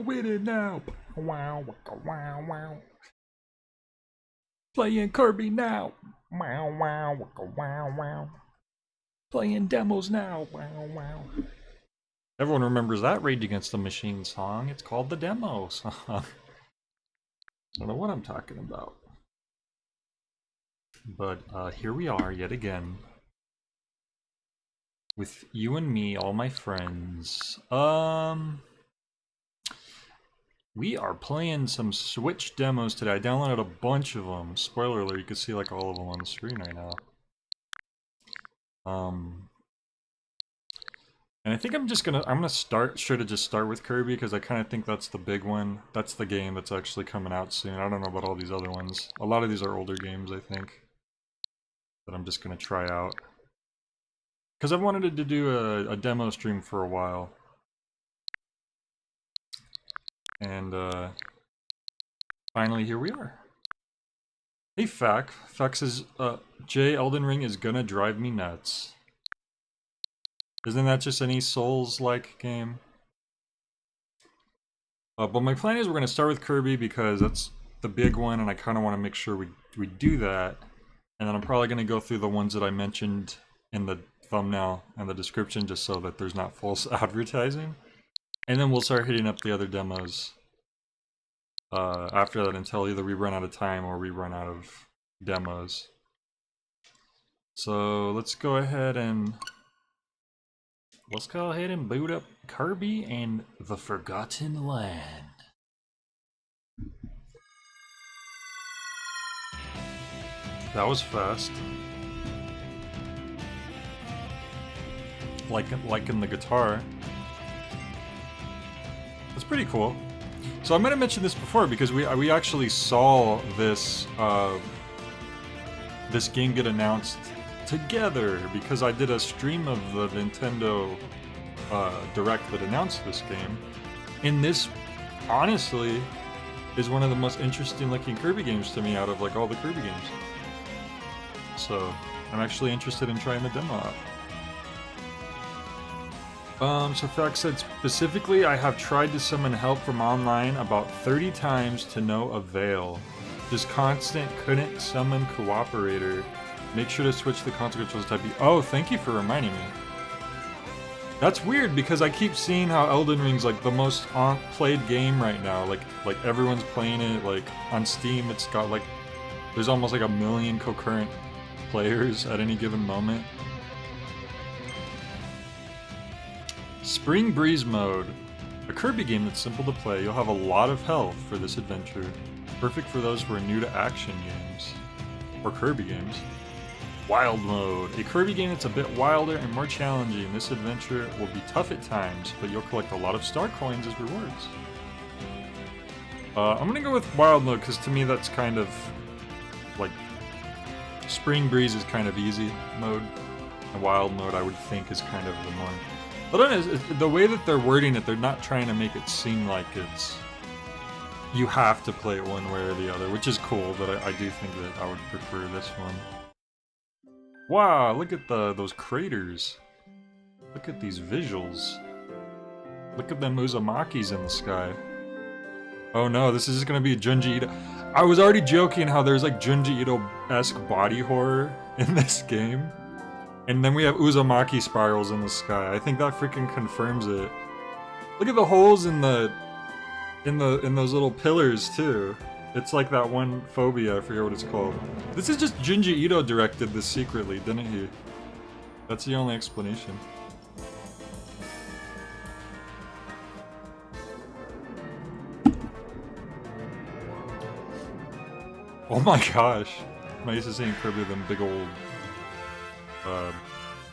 with it now. Wow, wow, wow. Playing Kirby now. Wow, wow, wow, wow. Playing demos now. Wow, wow. Everyone remembers that Rage Against the Machine song. It's called the demo song. I don't know what I'm talking about. But here we are yet again. With you and me, all my friends. We are playing some Switch demos today. I downloaded a bunch of them. Spoiler alert, you can see like all of them on the screen right now. And I think I'm gonna just start with Kirby because I kind of think that's the big one. That's the game that's actually coming out soon. I don't know about all these other ones. A lot of these are older games, I think, that I'm just gonna try out. Because I've wanted to do a demo stream for a while. And finally here we are. Hey Fac. Fac says, Jay, Elden Ring is gonna drive me nuts. Isn't that just any Souls-like game? But my plan is we're gonna start with Kirby because that's the big one and I kinda wanna make sure we do that. And then I'm probably gonna go through the ones that I mentioned in the thumbnail and the description just so that there's not false advertising. And then we'll start hitting up the other demos after that until either we run out of time or we run out of demos. So let's go ahead and boot up Kirby and the Forgotten Land. That was fast. Like in the guitar. That's pretty cool. So I might have mentioned this before because we actually saw this this game get announced together because I did a stream of the Nintendo Direct that announced this game. And this, honestly, is one of the most interesting looking Kirby games to me out of like all the Kirby games. So I'm actually interested in trying the demo out. So Fact said, specifically, I have tried to summon help from online about 30 times to no avail. Just constant couldn't summon cooperator. Make sure to switch the console controls type B. Oh, thank you for reminding me. That's weird because I keep seeing how Elden Ring's like the most played game right now. Like everyone's playing it. Like on Steam, it's got like there's almost like 1 million concurrent players at any given moment. Spring Breeze Mode. A Kirby game that's simple to play. You'll have a lot of health for this adventure. Perfect for those who are new to action games. Or Kirby games. Wild Mode. A Kirby game that's a bit wilder and more challenging. This adventure will be tough at times, but you'll collect a lot of star coins as rewards. I'm gonna go with Wild Mode because to me that's kind of like Spring Breeze is kind of easy mode, and Wild Mode I would think is kind of the more. But the way that they're wording it, they're not trying to make it seem like it's you have to play it one way or the other, which is cool. But I do think that I would prefer this one. Wow, look at those craters. Look at these visuals. Look at them Uzumakis in the sky. Oh no, this is just gonna be a Junji Ito. I was already joking how there's like Junji Ito-esque body horror in this game. And then we have Uzumaki spirals in the sky. I think that freaking confirms it. Look at the holes in those little pillars too. It's like that one phobia, I forget what it's called. This is just Junji Ito directed this secretly, didn't he? That's the only explanation. Oh my gosh. I'm used to seeing Kirby with them big old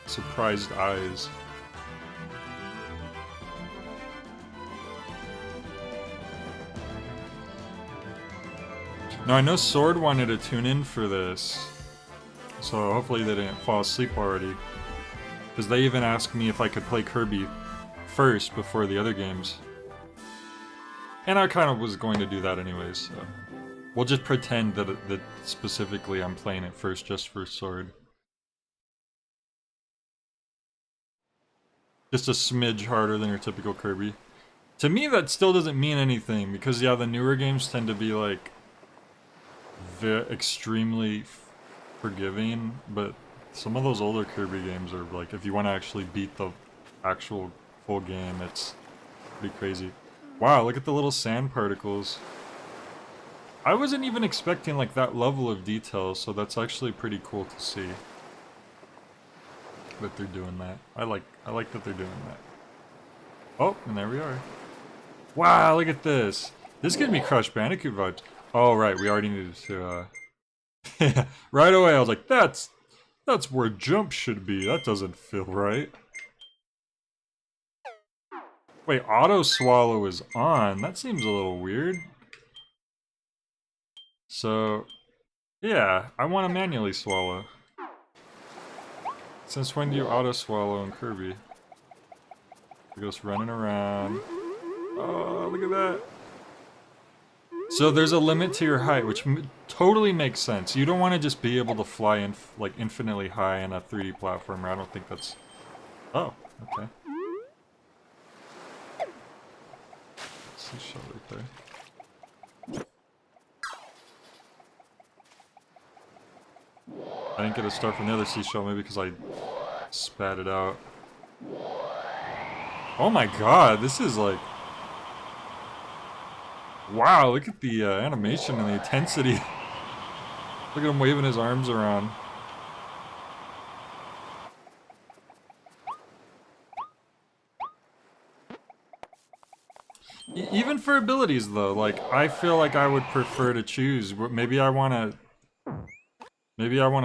surprised eyes. Now I know Sword wanted to tune in for this, so hopefully they didn't fall asleep already. Because they even asked me if I could play Kirby first before the other games. And I kind of was going to do that anyways, so. We'll just pretend that specifically I'm playing it first just for Sword. Just a smidge harder than your typical Kirby. To me, that still doesn't mean anything, because yeah, the newer games tend to be like extremely forgiving, but some of those older Kirby games are like, if you want to actually beat the actual full game, it's pretty crazy. Wow, look at the little sand particles. I wasn't even expecting like that level of detail, so that's actually pretty cool to see that they're doing that. I like that they're doing that. Oh, and there we are. Wow, look at this. This gives me Crash Bandicoot vibes. Oh right, we already needed to right away I was like, that's where jump should be. That doesn't feel right. Wait, auto swallow is on. That seems a little weird. So, yeah, I want to manually swallow. Since when do you auto swallow in Kirby? We're just running around. Oh, look at that. So there's a limit to your height, which totally makes sense. You don't want to just be able to fly in like infinitely high in a 3D platformer. I don't think that's... Oh, okay. Seashell right there. I didn't get a star from the other seashell, maybe because I spat it out. Oh my god, this is like... Wow, look at the animation and the intensity. Look at him waving his arms around. Even for abilities though, like, I feel like I would prefer to choose. Maybe I wanna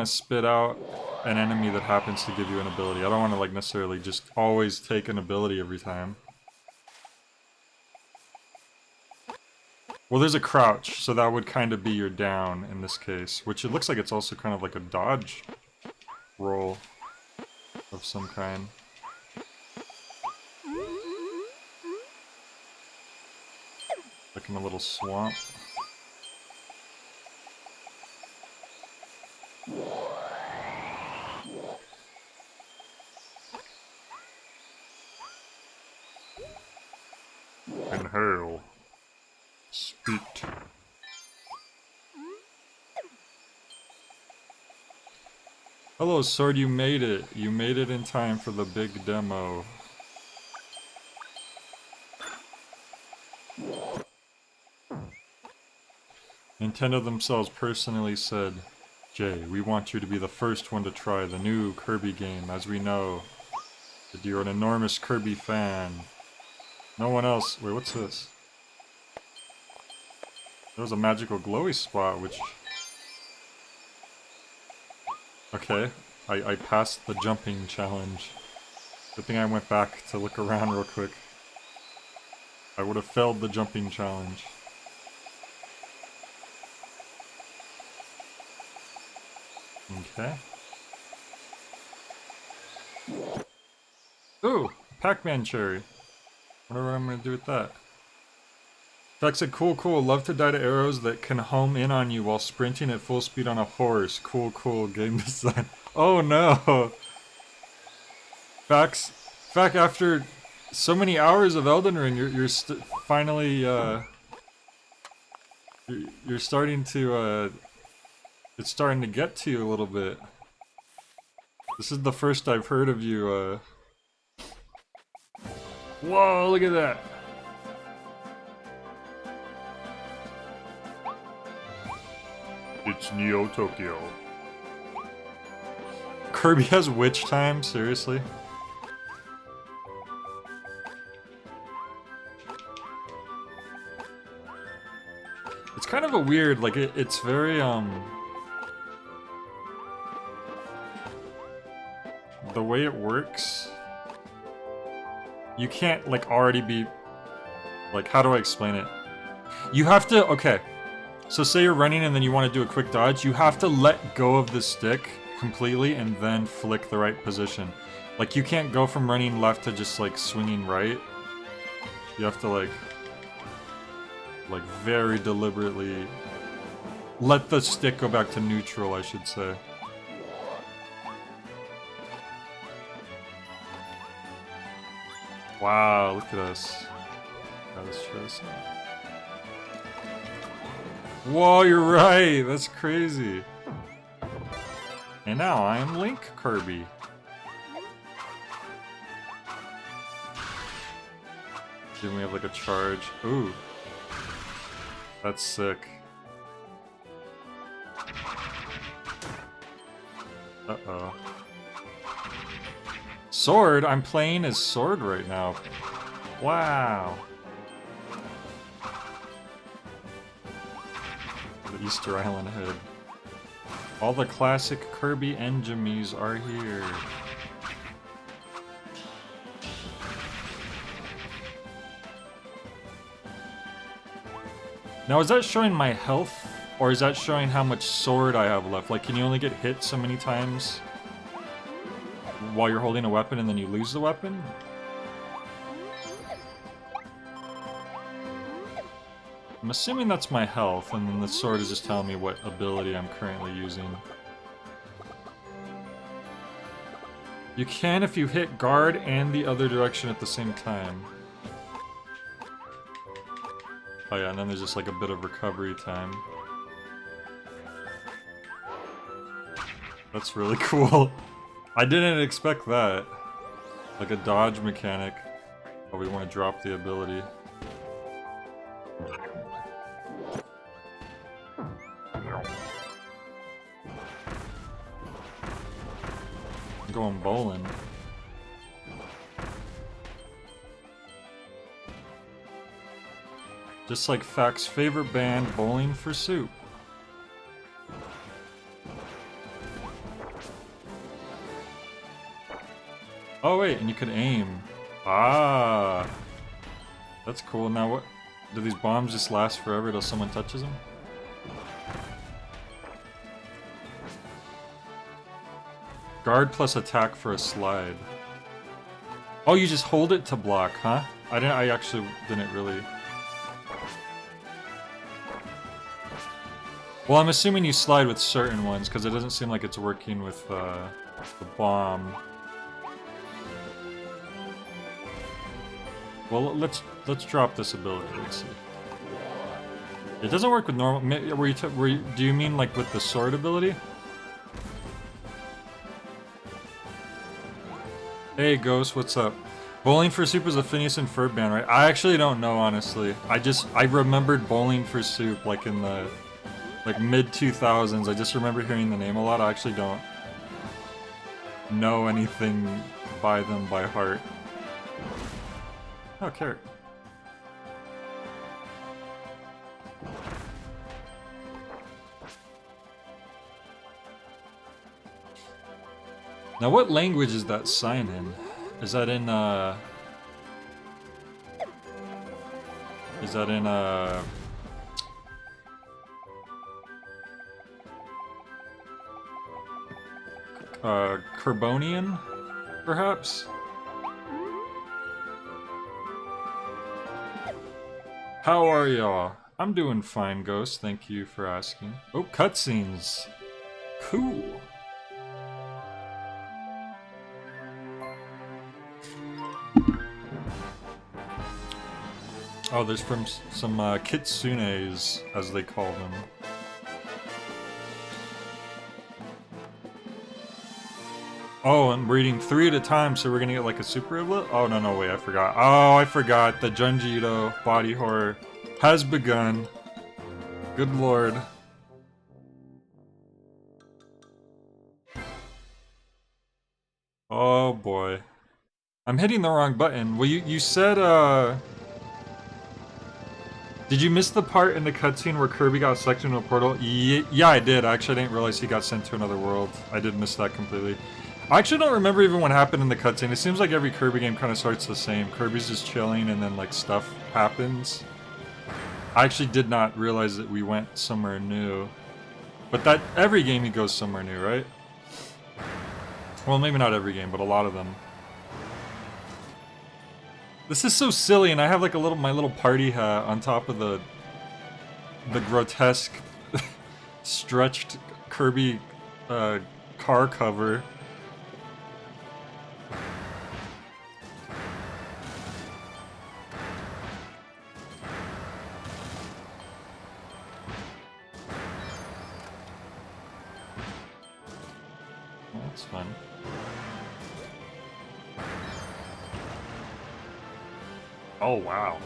spit out an enemy that happens to give you an ability. I don't wanna like necessarily just always take an ability every time. Well, there's a crouch, so that would kind of be your down in this case, which it looks like it's also kind of like a dodge roll of some kind. Like in a little swamp. Inhale. Spit. Hello, Sword, you made it. You made it in time for the big demo. Nintendo themselves personally said, Jay, we want you to be the first one to try the new Kirby game, as we know that you're an enormous Kirby fan. No one else... Wait, what's this? There was a magical glowy spot, which... Okay, I passed the jumping challenge. Good thing I went back to look around real quick. I would have failed the jumping challenge. Okay. Ooh! Pac-Man cherry. Wonder what I'm gonna do with that. Fact said, cool, cool. Love to die to arrows that can home in on you while sprinting at full speed on a horse. Cool, cool. Game design. Oh no! Fact, after so many hours of Elden Ring, you're finally, you're starting to, it's starting to get to you a little bit. This is the first I've heard of you, Whoa, look at that! It's Neo Tokyo. Kirby has witch time? Seriously? It's kind of a weird, like, it's very, the way it works, you can't, like, already be, like, how do I explain it? You have to, okay, so say you're running and then you want to do a quick dodge, you have to let go of the stick completely and then flick the right position. Like, you can't go from running left to just, like, swinging right. You have to, like, very deliberately let the stick go back to neutral, I should say. Wow, look at us. Yeah, let's try this out. Whoa, you're right! That's crazy. And now I am Link Kirby. Then we have like a charge. Ooh. That's sick. Uh-oh. Sword? I'm playing as Sword right now. Wow. The Easter Island head. All the classic Kirby engineers are here. Now is that showing my health? Or is that showing how much sword I have left? Like, can you only get hit so many times while you're holding a weapon and then you lose the weapon? I'm assuming that's my health, and then the sword is just telling me what ability I'm currently using. You can if you hit guard and the other direction at the same time. Oh yeah, and then there's just like a bit of recovery time. That's really cool. I didn't expect that. Like a dodge mechanic. Oh, we want to drop the ability. I'm going bowling. Just like Fact's favorite band, Bowling for Soup. Oh wait, and you could aim. Ah, that's cool. Now what? Do these bombs just last forever till someone touches them? Guard plus attack for a slide. Oh, you just hold it to block, huh? I actually didn't really. Well, I'm assuming you slide with certain ones because it doesn't seem like it's working with the bomb. Well, let's drop this ability. Let's see. It doesn't work with normal. Do you mean like with the sword ability? Hey, Ghost, what's up? Bowling for Soup is a Phineas and Ferb band, right? I actually don't know, honestly. I remembered Bowling for Soup like in the mid 2000s. I just remember hearing the name a lot. I actually don't know anything by them by heart. Oh, carrot. Now, what language is that sign in? Is that in, Carbonian, perhaps? How are y'all? I'm doing fine, Ghost. Thank you for asking. Oh, cutscenes. Cool. Oh, there's from some kitsunes, as they call them. Oh, I'm reading 3 at a time, so we're gonna get like a super ability? Oh, no, wait, I forgot. Oh, I forgot. The Junji Ito body horror has begun. Good lord. Oh, boy. I'm hitting the wrong button. Well, you said, did you miss the part in the cutscene where Kirby got sucked into a portal? Yeah, I did. Actually, I didn't realize he got sent to another world. I did miss that completely. I actually don't remember even what happened in the cutscene. It seems like every Kirby game kind of starts the same. Kirby's just chilling and then like stuff happens. I actually did not realize that we went somewhere new. But that every game he goes somewhere new, right? Well, maybe not every game, but a lot of them. This is so silly, and I have like my little party hat on top of the grotesque stretched Kirby car cover. It's fun. Oh, wow.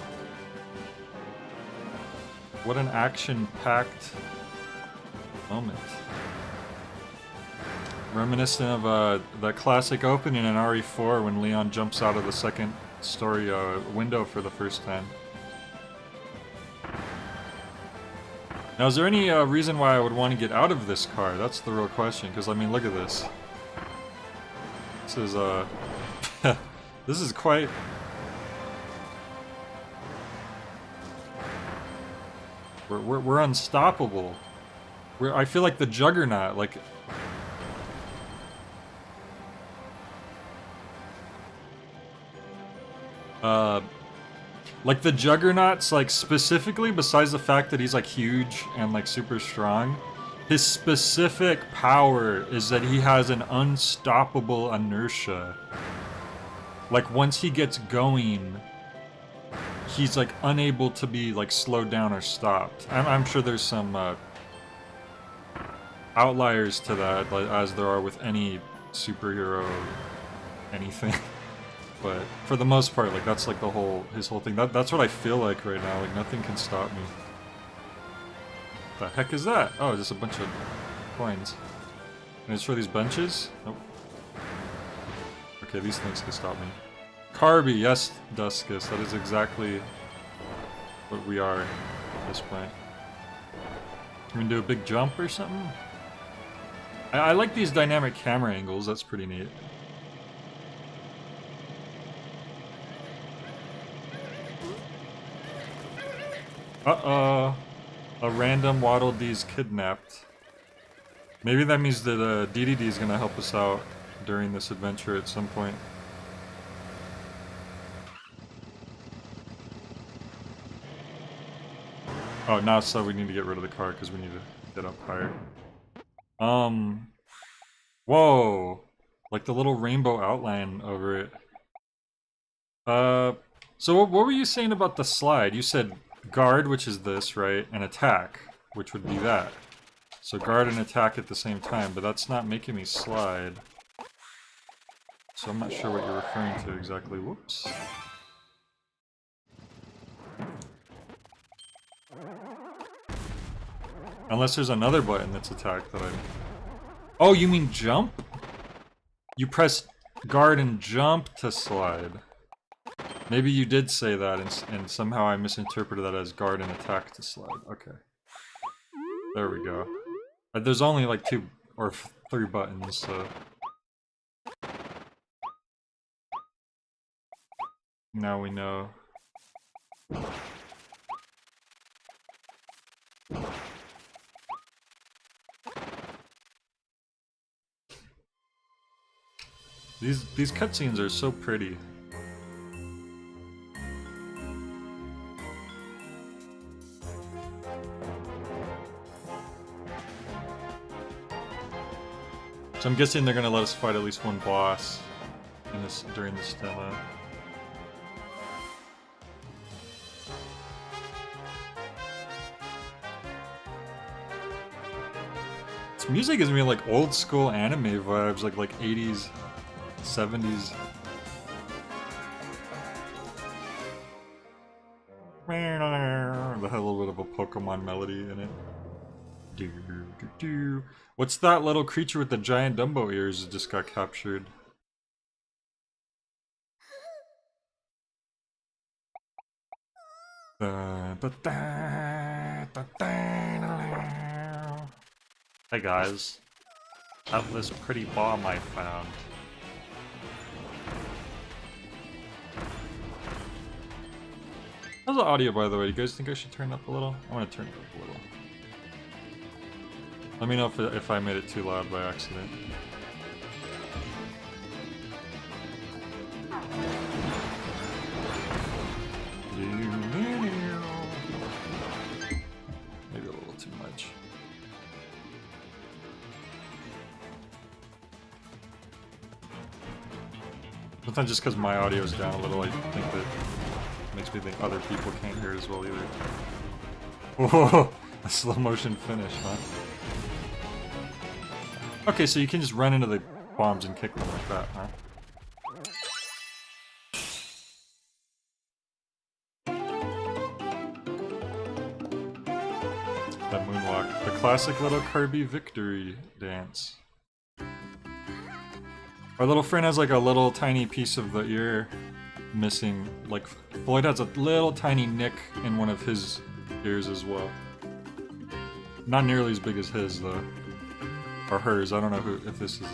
What an action-packed moment. Reminiscent of the classic opening in RE4 when Leon jumps out of the second story window for the first time. Now, is there any reason why I would want to get out of this car? That's the real question, because, I mean, look at this. This is, this is quite... We're unstoppable. I feel like the Juggernaut, like... Like the Juggernaut's, like, specifically, besides the fact that he's, like, huge and, like, super strong, his specific power is that he has an unstoppable inertia. Like, once he gets going, he's, like, unable to be, like, slowed down or stopped. I'm sure there's some, outliers to that, like, as there are with any superhero anything. But for the most part, like, that's like his whole thing. That's what I feel like right now. Like, nothing can stop me. The heck is that? Oh, just a bunch of coins. And it's for these benches? Nope. Okay, these things can stop me. Kirby, yes, Duskus. That is exactly what we are at this point. Can we do a big jump or something? I like these dynamic camera angles. That's pretty neat. Uh-oh. A random Waddle Dee's kidnapped. Maybe that means that DDD is gonna help us out during this adventure at some point. Oh, now so we need to get rid of the car because we need to get up higher. Whoa! Like the little rainbow outline over it. So what were you saying about the slide? You said guard, which is this, right? And attack, which would be that. So guard and attack at the same time, but that's not making me slide. So I'm not sure what you're referring to exactly. Whoops. Unless there's another button that's attack that I... Oh, you mean jump? You press guard and jump to slide. Maybe you did say that, and somehow I misinterpreted that as guard and attack to slide. Okay. There we go. There's only like 2 or 3 buttons, so... Now we know. These cutscenes are so pretty. So I'm guessing they're gonna let us fight at least one boss in this during this demo. This music gives me like old school anime vibes, like 80s, 70s. That had a little bit of a Pokemon melody in it. What's that little creature with the giant Dumbo ears that just got captured? Hey guys, have this pretty bomb I found. How's the audio, by the way? You guys think I should turn it up a little? I want to turn it up a little. Let me know if I made it too loud by accident. Maybe a little too much. Sometimes just because my audio is down a little, I think that makes me think other people can't hear as well either. Whoa! A slow motion finish, huh? Okay, so you can just run into the bombs and kick them like that, huh? That moonwalk. The classic little Kirby victory dance. Our little friend has like a little tiny piece of the ear missing. Like Floyd has a little tiny nick in one of his ears as well. Not nearly as big as his though. Or hers. I don't know if this is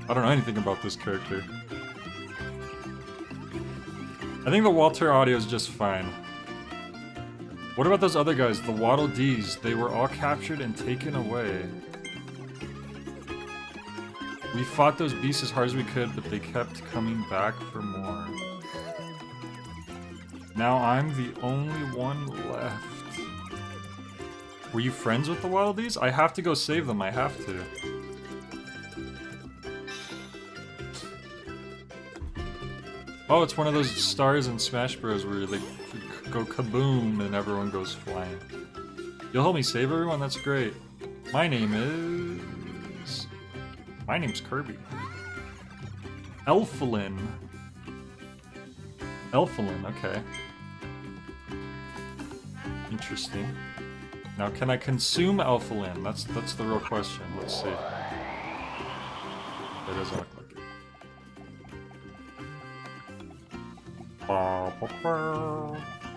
I don't know anything about this character. I think the Walter audio is just fine. What about those other guys? The Waddle Dees. They were all captured and taken away. We fought those beasts as hard as we could, but they kept coming back for more. Now I'm the only one left. Were you friends with the Waddle Dees? I have to go save them, I have to. Oh, it's one of those stars in Smash Bros. Where they go kaboom and everyone goes flying. You'll help me save everyone? That's great. My name's Kirby. Elflin. Elflin, okay. Interesting. Now, can I consume Elflin? That's the real question. Let's see. It doesn't look like it.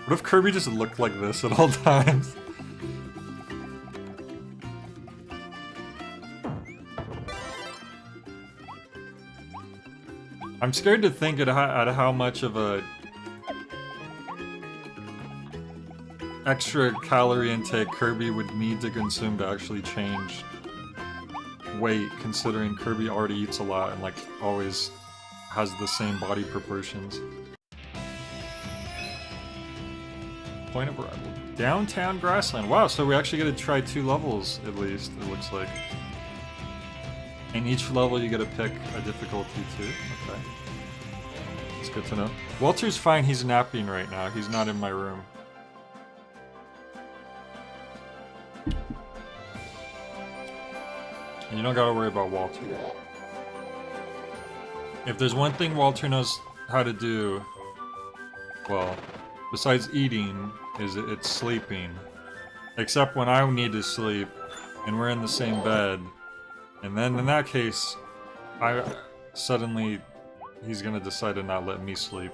What if Kirby just looked like this at all times? I'm scared to think at how much of a extra calorie intake Kirby would need to consume to actually change weight, considering Kirby already eats a lot and like always has the same body proportions. Point of arrival. Downtown Grassland. Wow, so we actually get to try 2 levels at least, it looks like. In each level you get to pick a difficulty too. Okay. That's good to know. Walter's fine, he's napping right now. He's not in my room. And you don't gotta worry about Walter. If there's one thing Walter knows how to do, well, besides eating, it's sleeping. Except when I need to sleep, and we're in the same bed, and then in that case, he's gonna decide to not let me sleep.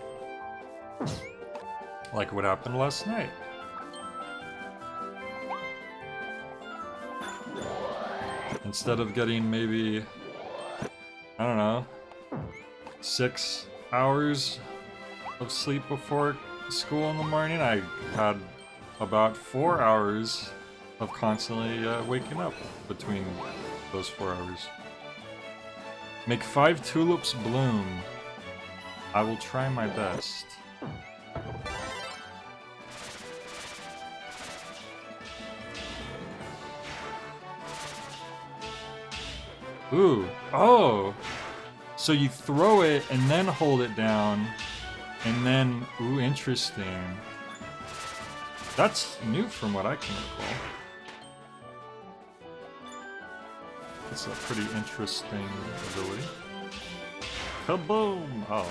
Like what happened last night. Instead of getting maybe, I don't know, 6 hours of sleep before school in the morning, I had about 4 hours of constantly waking up between those 4 hours. Make 5 tulips bloom. I will try my best. Ooh, oh! So you throw it and then hold it down, and then, ooh, interesting. That's new from what I can recall. That's a pretty interesting ability. Kaboom! Oh.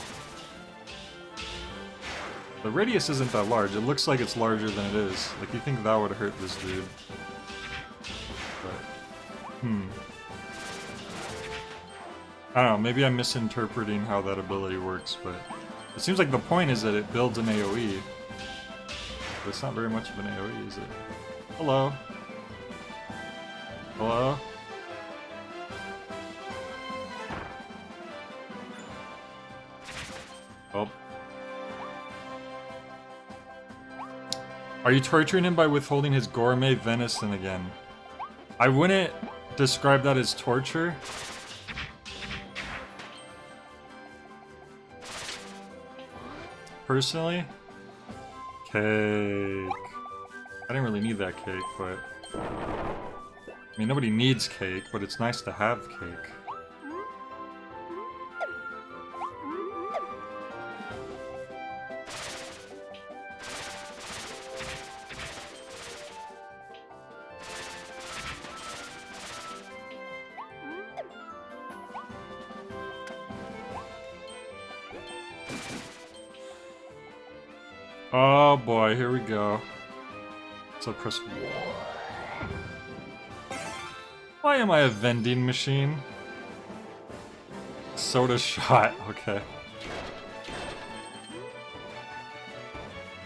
The radius isn't that large. It looks like it's larger than it is. Like, you think that would hurt this dude. But, I don't know, maybe I'm misinterpreting how that ability works, but it seems like the point is that it builds an AoE. But it's not very much of an AoE, is it? Hello? Hello? Oh. Are you torturing him by withholding his gourmet venison again? I wouldn't describe that as torture. Personally? Cake. I didn't really need that cake, but... I mean, nobody needs cake, but it's nice to have cake. Oh boy, here we go. So press. Why am I a vending machine? Soda shot, okay.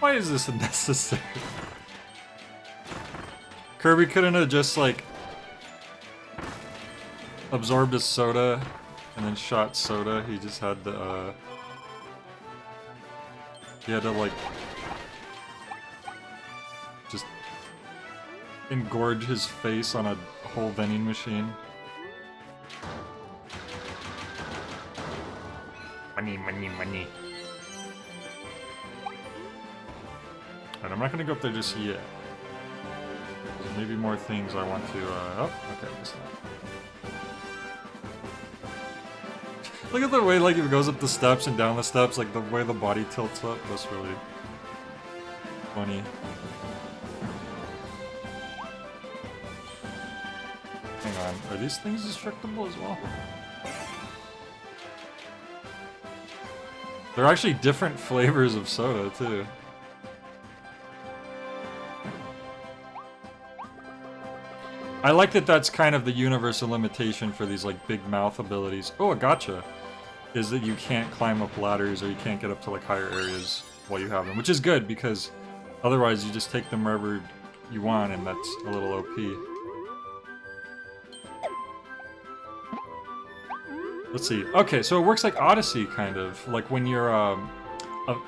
Why is this necessary? Kirby couldn't have just, like, absorbed his soda and then shot soda. He just had to, he had to, like, just engorge his face on a whole vending machine. Money, money, money. And I'm not gonna go up there just yet. There's maybe more things I want to, oh, okay, guess not. Look at the way, like, it goes up the steps and down the steps, like, the way the body tilts up. That's really funny. Hang on, are these things destructible as well? They're actually different flavors of soda, too. I like that that's kind of the universal limitation for these, like, big mouth abilities. Oh, a gotcha! Is that you can't climb up ladders or you can't get up to, like, higher areas while you have them. Which is good, because otherwise you just take them wherever you want, and that's a little OP. Let's see. Okay, so it works like Odyssey, kind of. Like when you're,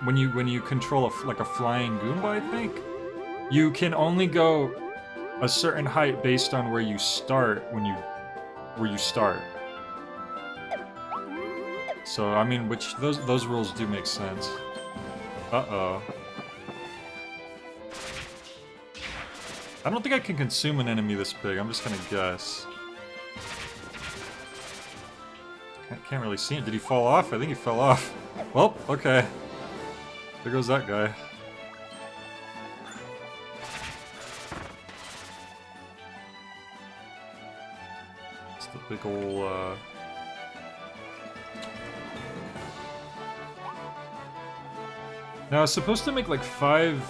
when you control a flying Goomba, I think, you can only go a certain height based on where you start where you start. So I mean, which those rules do make sense. Uh-oh. I don't think I can consume an enemy this big. I'm just gonna guess. I can't really see him. Did he fall off? I think he fell off. Well, okay. There goes that guy. It's the big ol', Now, it's supposed to make like 5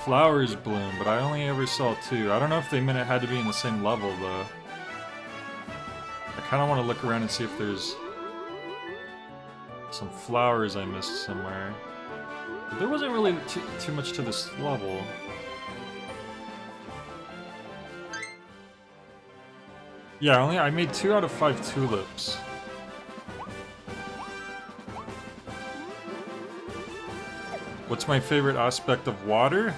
flowers bloom, but I only ever saw 2. I don't know if they meant it had to be in the same level, though. I kind of want to look around and see if there's some flowers I missed somewhere. But there wasn't really too much to this level. Yeah, I made 2 out of 5 tulips. What's my favorite aspect of water?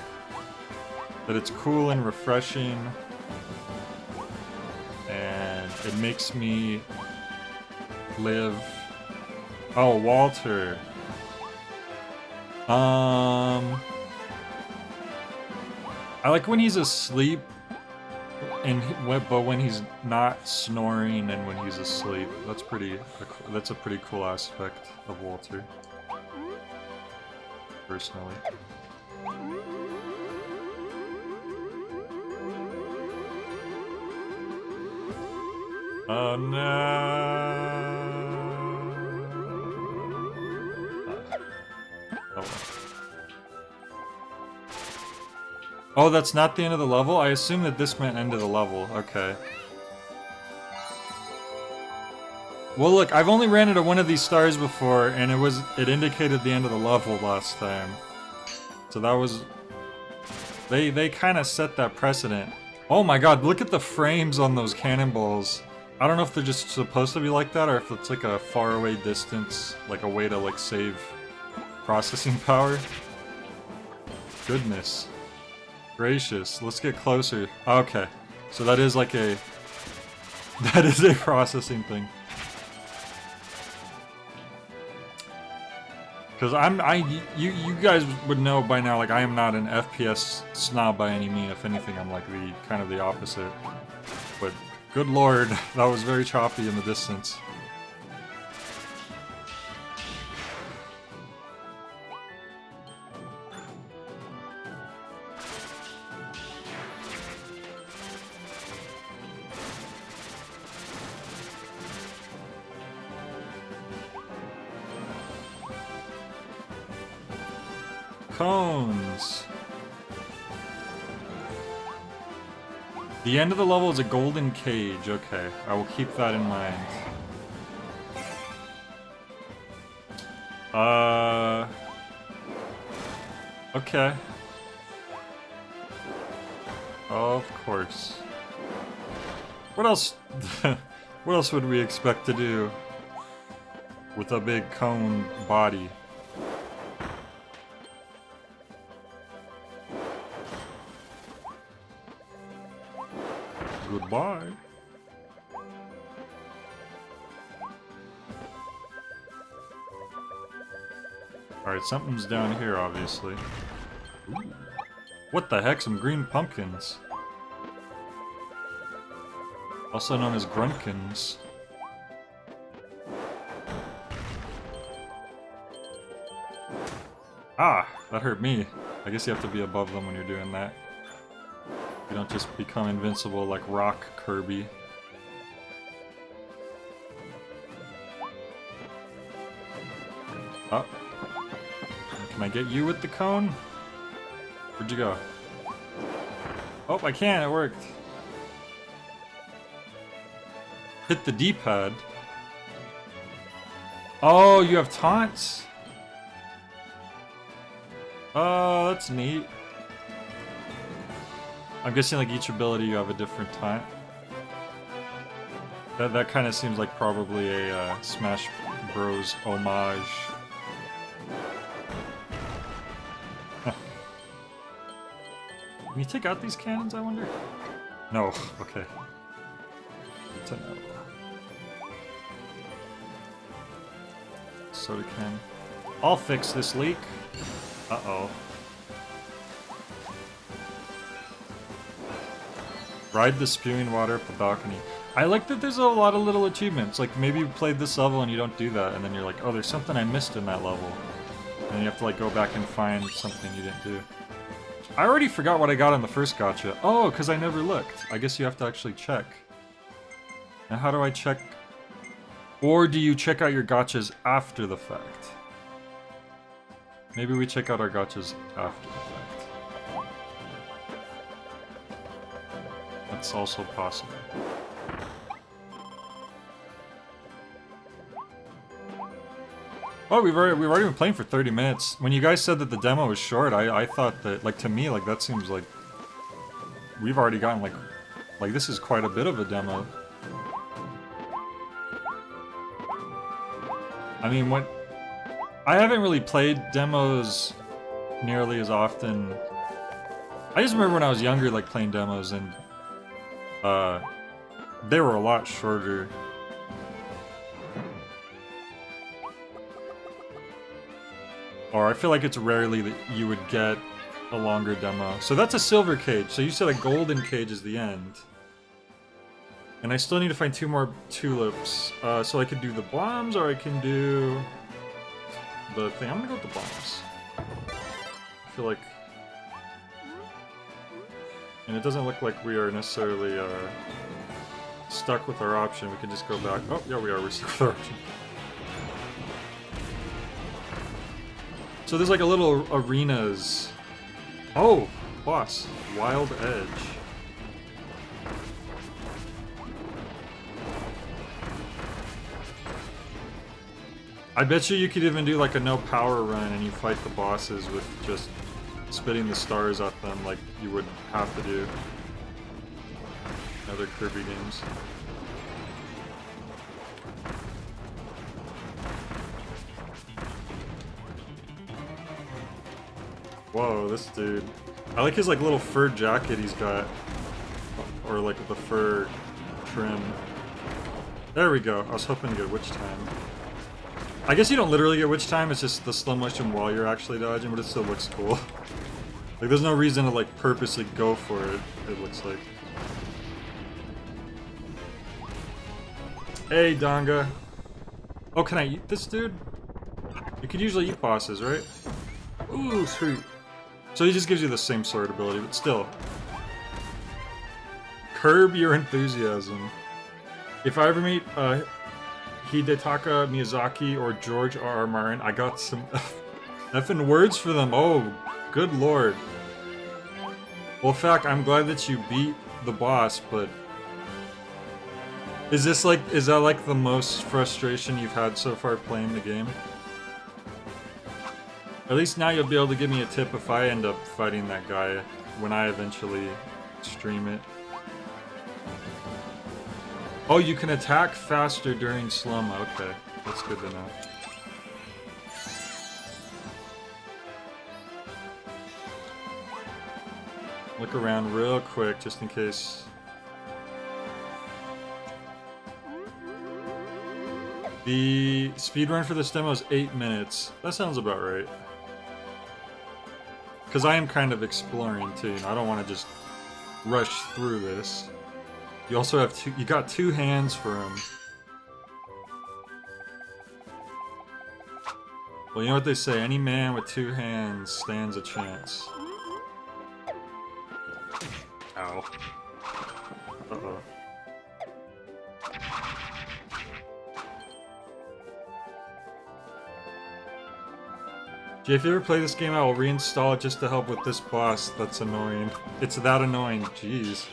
That it's cool and refreshing. And it makes me live. Oh, Walter. I like when he's asleep, but when he's not snoring and when he's asleep. That's a pretty cool aspect of Walter. Personally. Oh no! Oh, that's not the end of the level? I assume that this meant end of the level. Okay. Well, look, I've only ran into one of these stars before, and it indicated the end of the level last time. So that was... They kind of set that precedent. Oh my god, look at the frames on those cannonballs. I don't know if they're just supposed to be like that, or if it's like a faraway distance, like a way to like save processing power. Goodness gracious, let's get closer. Okay, so that is like a... That is a processing thing. Because you guys would know by now, like, I am not an FPS snob by any means. If anything, I'm like kind of the opposite. But good lord, that was very choppy in the distance. Cones. The end of the level is a golden cage. Okay, I will keep that in mind. Okay. Of course. What else? What else would we expect to do with a big cone body? Goodbye. Alright, something's down here, obviously. Ooh. What the heck? Some green pumpkins. Also known as gruntkins. Ah! That hurt me. I guess you have to be above them when you're doing that. You don't just become invincible like Rock Kirby. Oh. Can I get you with the cone? Where'd you go? Oh, I can, it worked. Hit the D-pad. Oh, you have taunts? Oh, that's neat. I'm guessing like each ability you have a different taunt. That kind of seems like probably a Smash Bros. Homage. Can you take out these cannons, I wonder? No, okay. Good to know. Soda can. I'll fix this leak. Uh-oh. Ride the spewing water up the balcony. I like that there's a lot of little achievements. Like, maybe you played this level and you don't do that, and then you're like, oh, there's something I missed in that level. And then you have to, like, go back and find something you didn't do. I already forgot what I got in the first gacha. Oh, because I never looked. I guess you have to actually check. Now, how do I check? Or do you check out your gachas after the fact? Maybe we check out our gachas after the fact. That's also possible. Oh, we've already been playing for 30 minutes. When you guys said that the demo was short, I thought that, like, to me, like, that seems like we've already gotten, like this is quite a bit of a demo. I mean, I haven't really played demos nearly as often. I just remember when I was younger, like, playing demos, and they were a lot shorter. Or I feel like it's rarely that you would get a longer demo. So that's a silver cage. So you said a golden cage is the end. And I still need to find 2 more tulips. So I could do the bombs, or I can do the thing. I'm gonna go with the bombs. I feel like... And it doesn't look like we are necessarily stuck with our option. We can just go back. Oh, yeah, we are. We're stuck with our option. So there's like a little arenas. Oh, boss. Wild Edge. I bet you could even do like a no power run and you fight the bosses with just spitting the stars at them like you would have to do in other Kirby games. Whoa, this dude. I like his like little fur jacket he's got. Or like the fur trim. There we go. I was hoping to get witch time. I guess you don't literally get witch time, it's just the slow motion while you're actually dodging, but it still looks cool. Like there's no reason to like purposely go for it, it looks like. Hey, Donga. Oh, can I eat this dude? You could usually eat bosses, right? Ooh, sweet. So he just gives you the same sword ability, but still. Curb your enthusiasm. If I ever meet Hidetaka Miyazaki or George R.R. Martin, I got Effing words for them. Oh, good lord. Well, in fact, I'm glad that you beat the boss, but is that like the most frustration you've had so far playing the game? At least now you'll be able to give me a tip if I end up fighting that guy when I eventually stream it. Oh, you can attack faster during slow-mo. Okay, that's good to know. Look around real quick, just in case. The speedrun for this demo is 8 minutes. That sounds about right. Because I am kind of exploring too, you know, I don't want to just rush through this. You also have you got 2 hands for him. Well, you know what they say, any man with 2 hands stands a chance. Ow. Uh-oh. Jay, if you ever play this game, I will reinstall it just to help with this boss. That's annoying. It's that annoying. Jeez.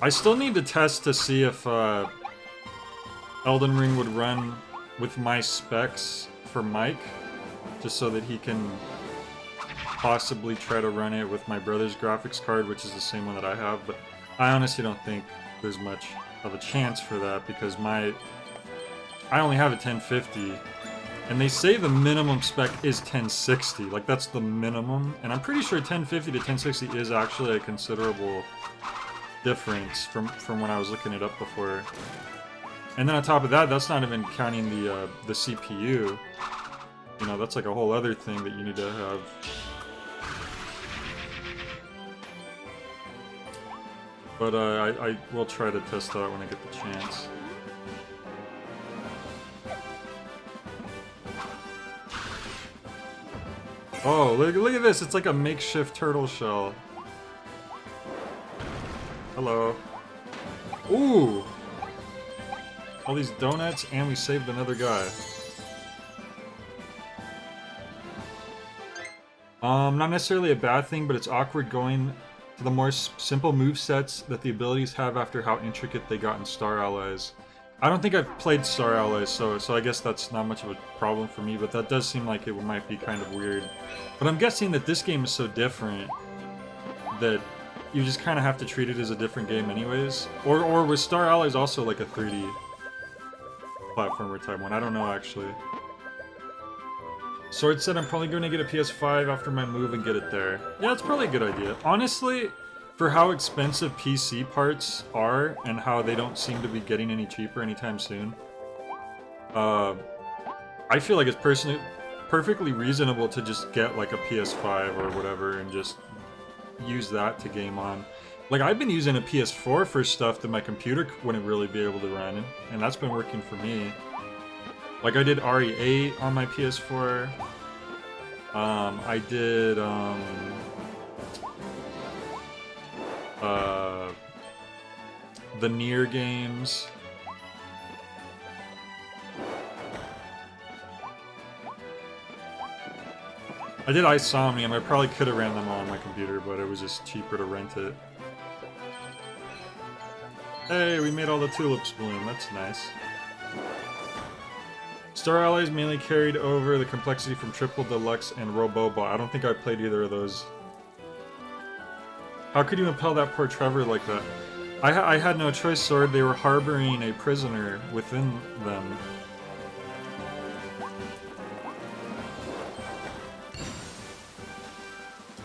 I still need to test to see if Elden Ring would run with my specs for Mike, just so that he can possibly try to run it with my brother's graphics card, which is the same one that I have, but I honestly don't think there's much of a chance for that because I only have a 1050, and they say the minimum spec is 1060, like that's the minimum, and I'm pretty sure 1050 to 1060 is actually a considerable difference from when I was looking it up before. And then on top of that, that's not even counting the CPU. You know, that's like a whole other thing that you need to have. But I will try to test that out when I get the chance. Oh, look at this! It's like a makeshift turtle shell. Hello. Ooh! All these donuts, and we saved another guy. Not necessarily a bad thing, but it's awkward going to the more simple movesets that the abilities have after how intricate they got in Star Allies. I don't think I've played Star Allies, so I guess that's not much of a problem for me, but that does seem like it might be kind of weird. But I'm guessing that this game is so different that you just kind of have to treat it as a different game anyways. Or was Star Allies also like a 3D platformer type one? I don't know, actually. Sword said I'm probably going to get a PS5 after my move and get it there. Yeah, that's probably a good idea. Honestly, for how expensive PC parts are and how they don't seem to be getting any cheaper anytime soon, I feel like it's perfectly reasonable to just get like a PS5 or whatever and just use that to game on. Like, I've been using a PS4 for stuff that my computer wouldn't really be able to run, and that's been working for me. Like, I did RE8 on my PS4. I did, the Nier games. I did Isomnium. I probably could have ran them all on my computer, but it was just cheaper to rent it. Hey, we made all the tulips bloom. That's nice. Star Allies mainly carried over the complexity from Triple Deluxe and Robobot. I don't think I played either of those. How could you impel that poor Trevor like that? I had no choice, Sword. They were harboring a prisoner within them.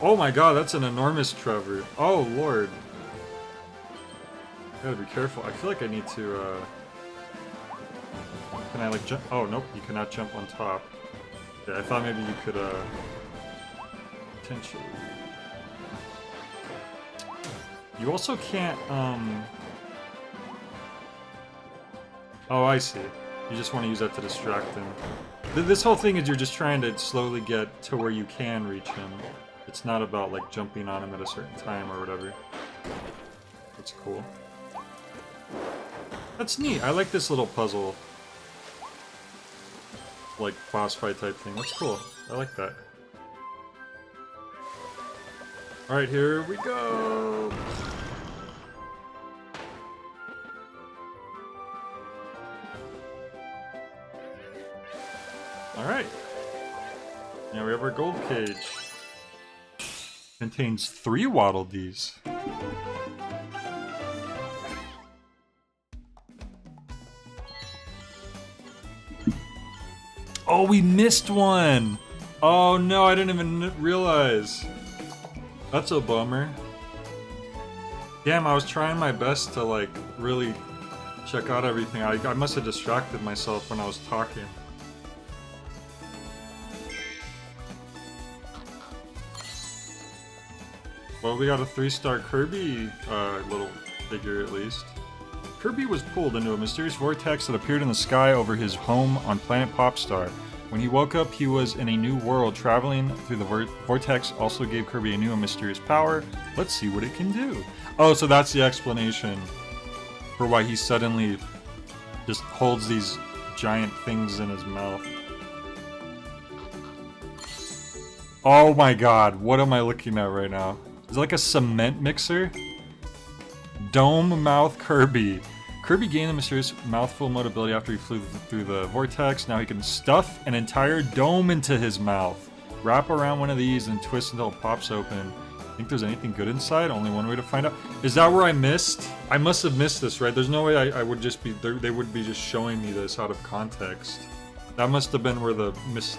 Oh my god, that's an enormous Trevor. Oh lord. Gotta be careful. I feel like I need to, Can I, like, jump? Oh, nope, you cannot jump on top. Okay, I thought maybe you could, potentially... You also can't, Oh, I see. You just want to use that to distract him. This whole thing is you're just trying to slowly get to where you can reach him. It's not about, like, jumping on him at a certain time or whatever. That's cool. That's neat. I like this little puzzle. like boss fight type thing. That's cool. I like that. Alright, here we go! Alright. Now we have our gold cage. Contains 3 Waddle Dees. Oh, we missed one! Oh no, I didn't even realize. That's a bummer. Damn, I was trying my best to like really check out everything. I must have distracted myself when I was talking. Well, we got a 3-star Kirby little figure at least. Kirby was pulled into a mysterious vortex that appeared in the sky over his home on planet Popstar. When he woke up, he was in a new world. Traveling through the vortex also gave Kirby a new and mysterious power. Let's see what it can do. Oh, so that's the explanation for why he suddenly just holds these giant things in his mouth. Oh my god, what am I looking at right now? Is it like a cement mixer? Dome Mouth Kirby. Kirby gained the mysterious mouthful mode ability after he flew through the vortex. Now he can stuff an entire dome into his mouth. Wrap around one of these and twist until it pops open. Think there's anything good inside? Only one way to find out. Is that where I missed? I must have missed this, right? There's no way I would just be... They would be just showing me this out of context. That must have been where the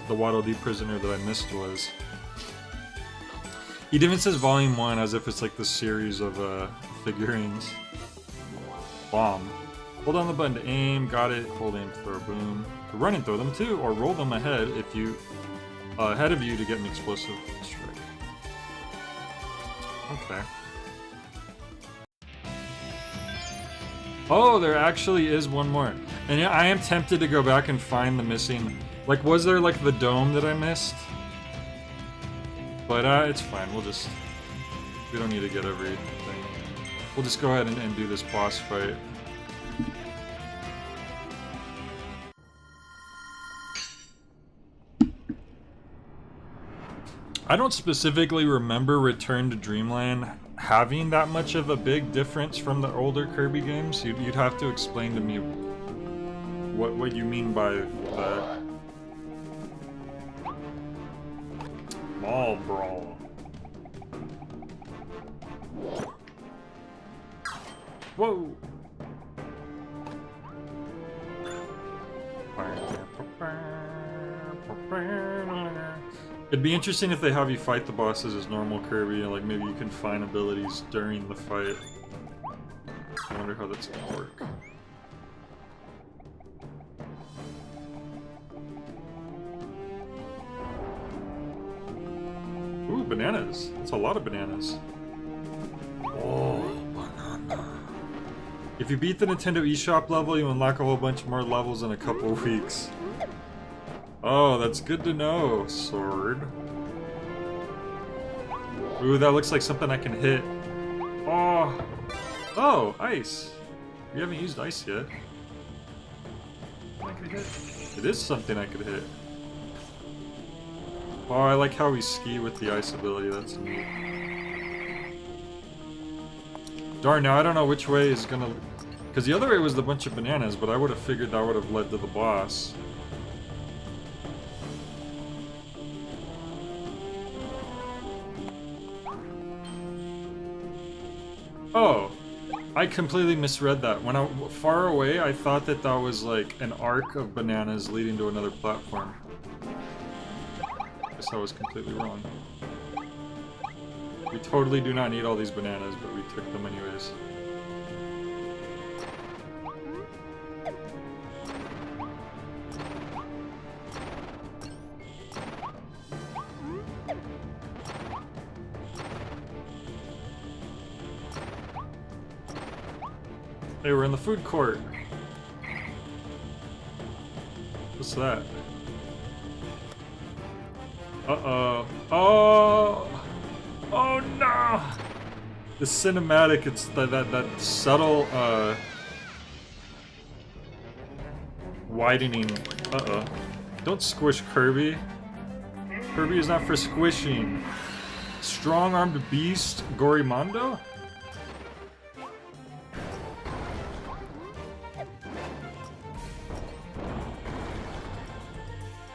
Waddle Dee prisoner that I missed was. It even says Volume 1 as if it's like the series of figurines. Bomb. Hold on the button to aim, got it, hold aim to throw, boom. To run and throw them too, or roll them ahead if you ahead of you to get an explosive strike. Okay. Oh, there actually is one more. And yeah, I am tempted to go back and find the missing... Like, was there like the dome that I missed? But it's fine, we'll just... We don't need to get everything. We'll just go ahead and do this boss fight. I don't specifically remember Return to Dreamland having that much of a big difference from the older Kirby games. You'd have to explain to me what you mean by that. Mall Brawl. Whoa! It'd be interesting if they have you fight the bosses as normal Kirby, and like maybe you can find abilities during the fight. I wonder how that's gonna work. Ooh, bananas. That's a lot of bananas. Oh, banana. If you beat the Nintendo eShop level, you unlock a whole bunch more levels in a couple weeks. Oh, that's good to know, sword. Ooh, that looks like something I can hit. Oh! Oh, ice! We haven't used ice yet. I can hit. It is something I could hit. Oh, I like how we ski with the ice ability, that's neat. Darn, now I don't know which way is gonna... Because the other way was the bunch of bananas, but I would have figured that would have led to the boss. Oh, I completely misread that. When I far away, I thought that that was like an arc of bananas leading to another platform. Guess I was completely wrong. We totally do not need all these bananas, but we took them anyways. Hey, we're in the food court. What's that? Uh-oh. Oh! Oh no! The cinematic, it's that subtle, widening. Uh-oh. Don't squish Kirby. Kirby is not for squishing. Strong-armed beast, Gorimondo?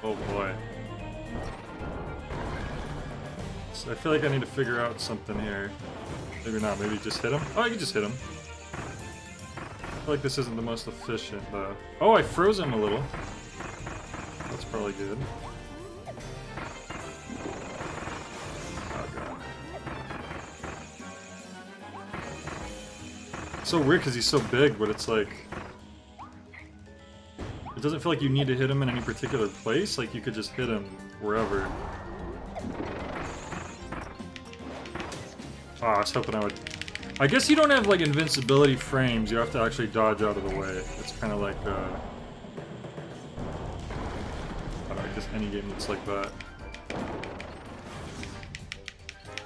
Oh boy. So I feel like I need to figure out something here. Maybe not, maybe just hit him? Oh, I can just hit him. I feel like this isn't the most efficient though. Oh, I froze him a little. That's probably good. Oh god. It's so weird because he's so big, but it's like... It doesn't feel like you need to hit him in any particular place, like you could just hit him wherever. Oh, I was hoping I would... I guess you don't have like invincibility frames, you have to actually dodge out of the way. It's kind of like, I don't know, I guess any game that's like that.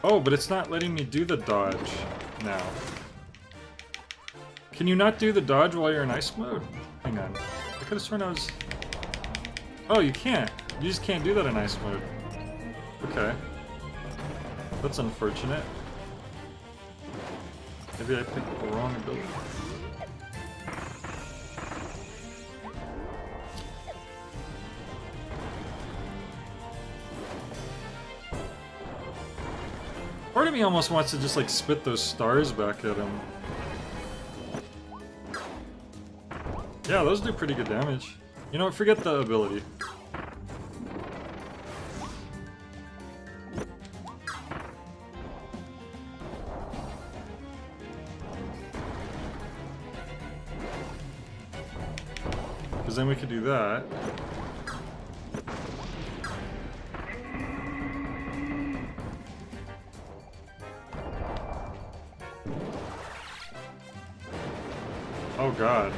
Oh, but it's not letting me do the dodge now. Can you not do the dodge while you're in ice mode? Hang on. I could have sworn I was... Oh, you can't. You just can't do that in ice mode. Okay. That's unfortunate. Maybe I picked the wrong ability. Part of me almost wants to just like spit those stars back at him. Yeah, those do pretty good damage. You know what, forget the ability. Because then we could do that. Oh god.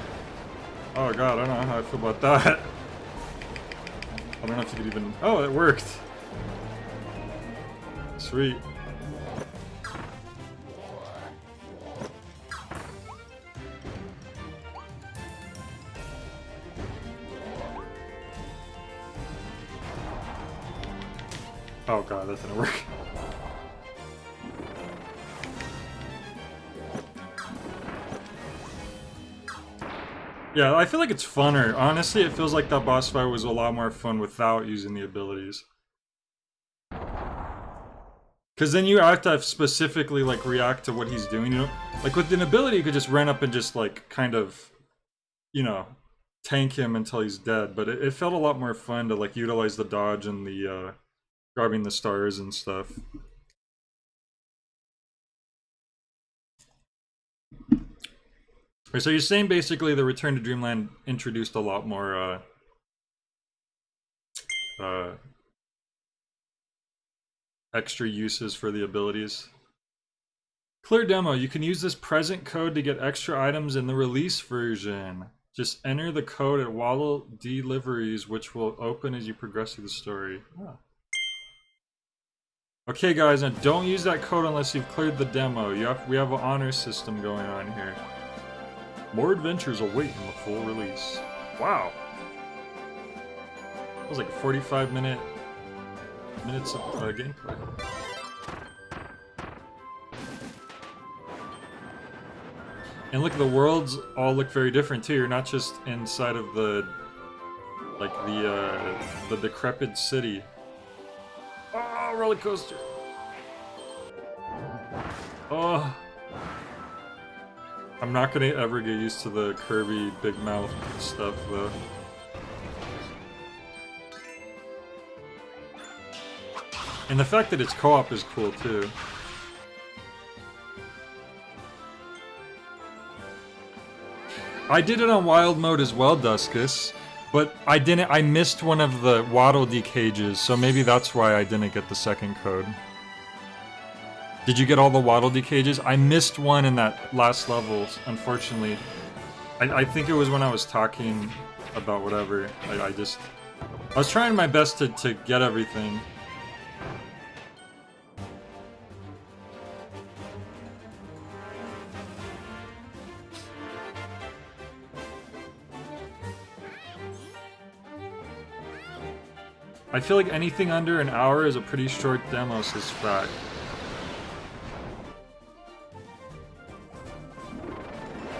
Oh god, I don't know how I feel about that. I don't know if you could even... Oh, it worked! Sweet. Oh god, that didn't work. Yeah, I feel like it's funner. Honestly, it feels like that boss fight was a lot more fun without using the abilities. Because then you have to specifically, like, react to what he's doing, you know? Like, with an ability, you could just run up and just, like, kind of, you know, tank him until he's dead. But it felt a lot more fun to, like, utilize the dodge and the, grabbing the stars and stuff. Right, so you're saying basically the Return to Dreamland introduced a lot more extra uses for the abilities. Clear demo, you can use this present code to get extra items in the release version. Just enter the code at Waddle Deliveries, which will open as you progress through the story. Oh. Okay guys, now don't use that code unless you've cleared the demo. We have an honor system going on here. More adventures await in the full release. Wow. That was like 45 minutes of gameplay. And look, the worlds all look very different too. You're not just inside of the decrepit city. Oh, roller coaster. Oh. I'm not gonna ever get used to the Kirby big mouth stuff though. And the fact that it's co-op is cool too. I did it on wild mode as well, Duskus, but I missed one of the Waddle Dee cages, so maybe that's why I didn't get the second code. Did you get all the Waddle Dee cages? I missed one in that last level, unfortunately. I think it was when I was talking about whatever. I was trying my best to get everything. I feel like anything under an hour is a pretty short demo, says Sprack.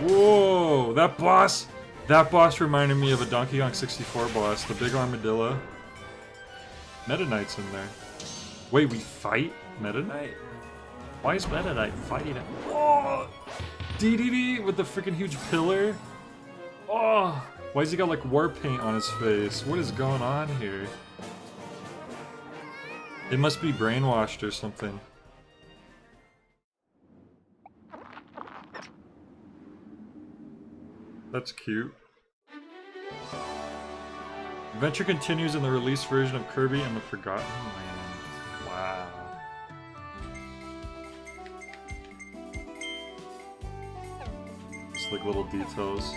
Whoa, that boss reminded me of a Donkey Kong 64 boss, the big armadillo. Meta Knight's in there. Wait, we fight Meta Knight? Why is Meta Knight fighting it? Oh! DDD with the freaking huge pillar? Oh! Why has he got like war paint on his face? What is going on here? It must be brainwashed or something. That's cute. Adventure continues in the released version of Kirby and the Forgotten Land. Wow. Just like little details.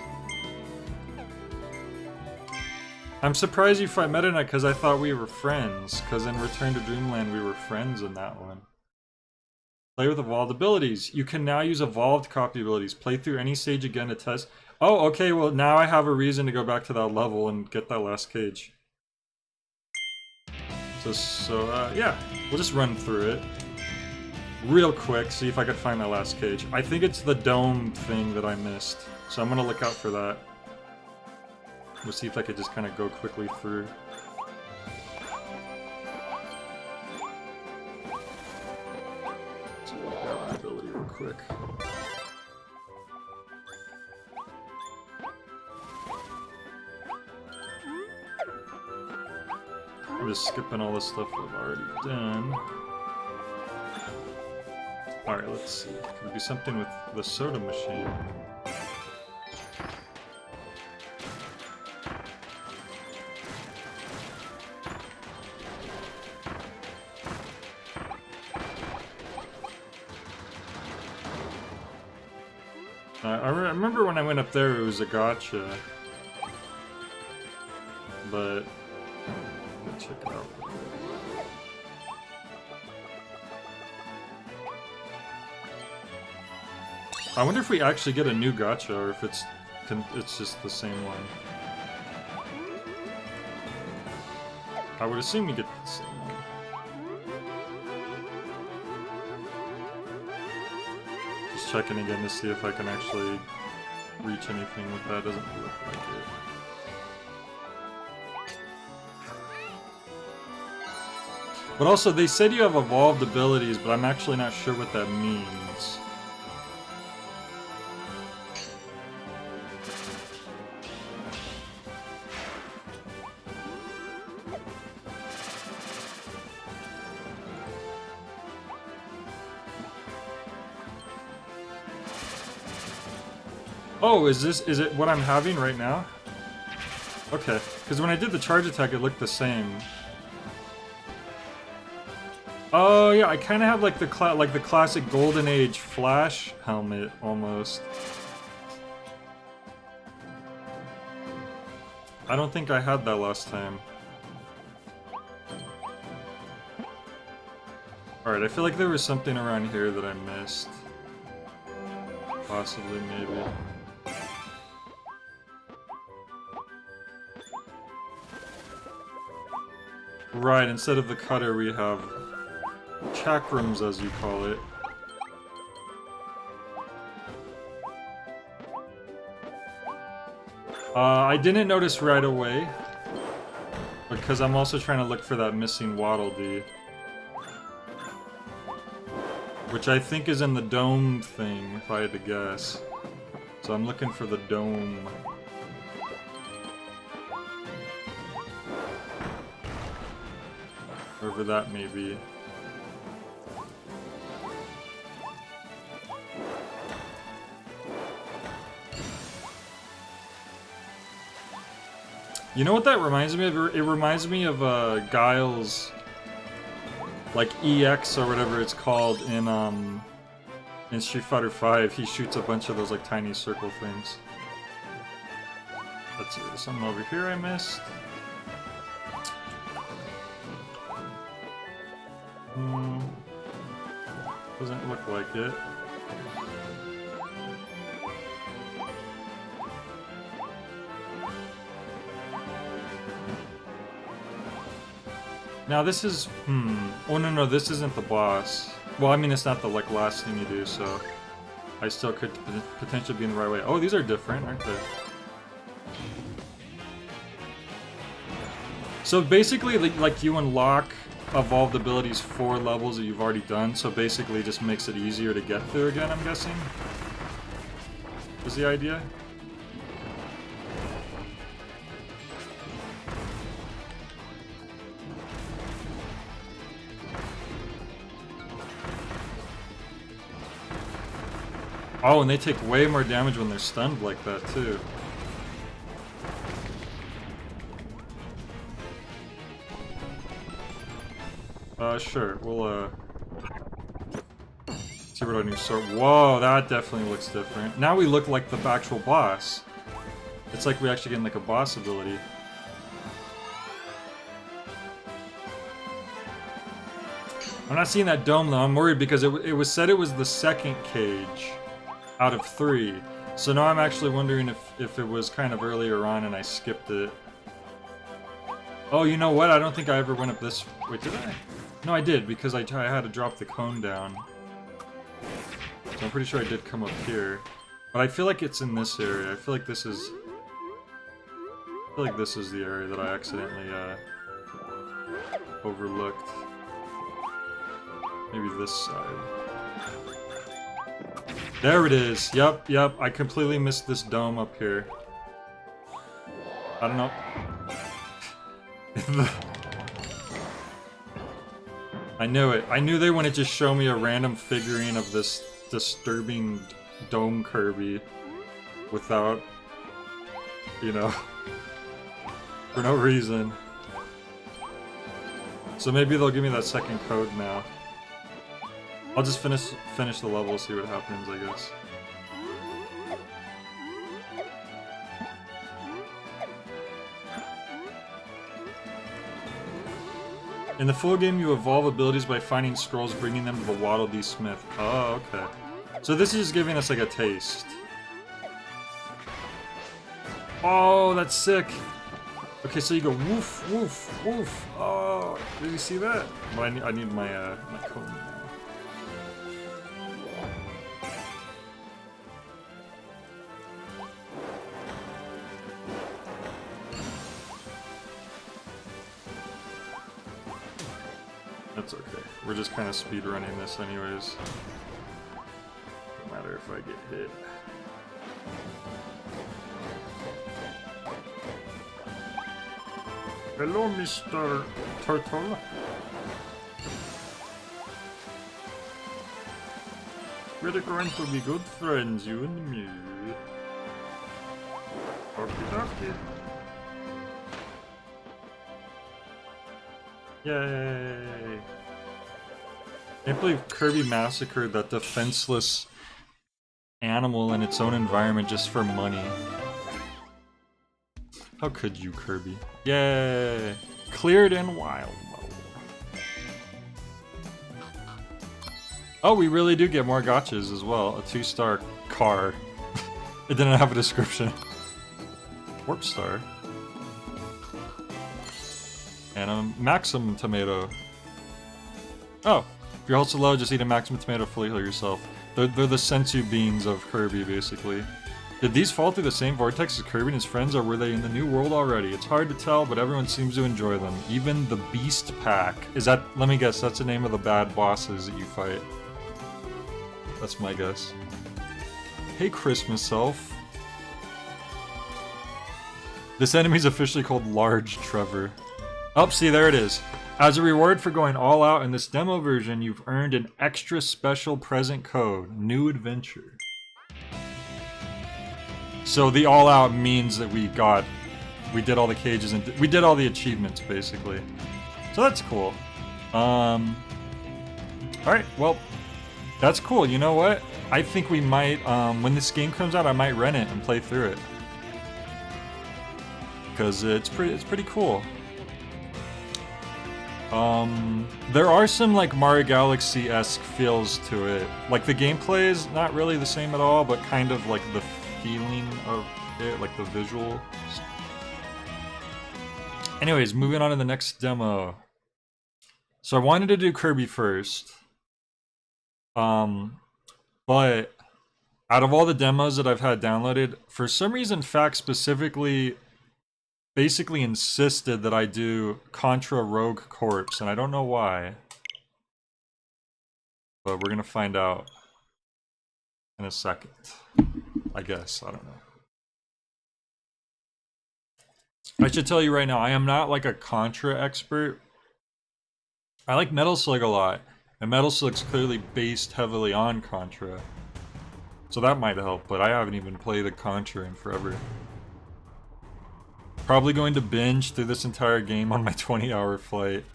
I'm surprised you fight Meta Knight because I thought we were friends. Because in Return to Dreamland we were friends in that one. Play with evolved abilities. You can now use evolved copy abilities. Play through any stage again to test. Oh, okay, well now I have a reason to go back to that level and get that last cage. So yeah, we'll just run through it. Real quick, see if I can find my last cage. I think it's the dome thing that I missed. So I'm gonna look out for that. We'll see if I could just kind of go quickly through. So we'll grab my ability real quick. I'm just skipping all the stuff we've already done. Alright, let's see. Can we do something with the soda machine? I remember when I went up there it was a gotcha. But let's check it out. I wonder if we actually get a new gotcha or if it's just the same one. I would assume we get the same one. Just checking again to see if I can actually reach anything with that. Doesn't look like it. But also, they said you have evolved abilities, but I'm actually not sure what that means. Oh, is it what I'm having right now? Okay, because when I did the charge attack, it looked the same. Oh yeah, I kind of have like the classic Golden Age Flash helmet almost. I don't think I had that last time. Alright, I feel like there was something around here that I missed. Possibly, maybe. Right, instead of the cutter we have chakrams, as you call it. I didn't notice right away, because I'm also trying to look for that missing Waddle Dee. Which I think is in the dome thing, if I had to guess. So I'm looking for the dome. Wherever that may be. You know what that reminds me of? It reminds me of Guile's, like EX or whatever it's called in Street Fighter V. He shoots a bunch of those like tiny circle things. Let's see, there's something over here I missed. Doesn't look like it. Now this is, oh no, this isn't the boss. Well, I mean, it's not the like last thing you do, so I still could potentially be in the right way. Oh, these are different, aren't they? So basically, like you unlock evolved abilities for levels that you've already done, so basically it just makes it easier to get through again, I'm guessing? Is the idea? Oh, and they take way more damage when they're stunned like that, too. Sure, we'll, see what our new sword. Whoa, that definitely looks different. Now we look like the actual boss. It's like we actually get like a boss ability. I'm not seeing that dome though. I'm worried because it was said it was the second cage out of 3. So now I'm actually wondering if it was kind of earlier on and I skipped it. Oh, you know what? I don't think I ever went up this... Wait, did I? No, I did, because I had to drop the cone down. So I'm pretty sure I did come up here. But I feel like it's in this area. I feel like this is... I feel like this is the area that I accidentally, overlooked. Maybe this side. There it is! Yep, I completely missed this dome up here. I don't know. I knew it. I knew they wouldn't just show me a random figurine of this disturbing dome Kirby without, you know, for no reason. So maybe they'll give me that second code now. I'll just finish the level, see what happens, I guess. In the full game, you evolve abilities by finding scrolls, bringing them to the Waddle Dee Smith. Oh, okay. So this is just giving us like a taste. Oh, that's sick. Okay, so you go woof, woof, woof. Oh, did you see that? Well, I need my my cone now. That's okay. We're just kind of speedrunning this anyways. No matter if I get hit. Hello, Mr. Turtle. We're going to be good friends, you and me. Okie Yay! I can't believe Kirby massacred that defenseless animal in its own environment just for money. How could you, Kirby? Yay! Cleared in wild mode. Oh, we really do get more gotchas as well. A 2-star car. It didn't have a description. Warp star. And a Maxim tomato. Oh, if you're also low, just eat a Maxim tomato, fully heal yourself. They're the sensu beans of Kirby, basically. Did these fall through the same vortex as Kirby and his friends, or were they in the new world already? It's hard to tell, but everyone seems to enjoy them. Even the Beast Pack. Is that, let me guess, that's the name of the bad bosses that you fight. That's my guess. Hey, Christmas Elf. This enemy's officially called Large Trevor. Oh, see, there it is. As a reward for going all out in this demo version, you've earned an extra special present code, New Adventure. So the all out means that we did all the cages and we did all the achievements, basically. So that's cool. Alright, well, that's cool. You know what? I think we might, when this game comes out, I might rent it and play through it. Because it's pretty cool. There are some like Mario Galaxy-esque feels to it. Like the gameplay is not really the same at all, but kind of like the feeling of it, like the visual. Anyways, moving on to the next demo. So I wanted to do Kirby first. But out of all the demos that I've had downloaded, for some reason FAQ specifically basically insisted that I do Contra Rogue Corpse, and I don't know why. But we're gonna find out in a second. I guess, I don't know. I should tell you right now, I am not like a Contra expert. I like Metal Slug a lot, and Metal Slug's clearly based heavily on Contra. So that might help, but I haven't even played a Contra in forever. Probably going to binge through this entire game on my 20-hour flight.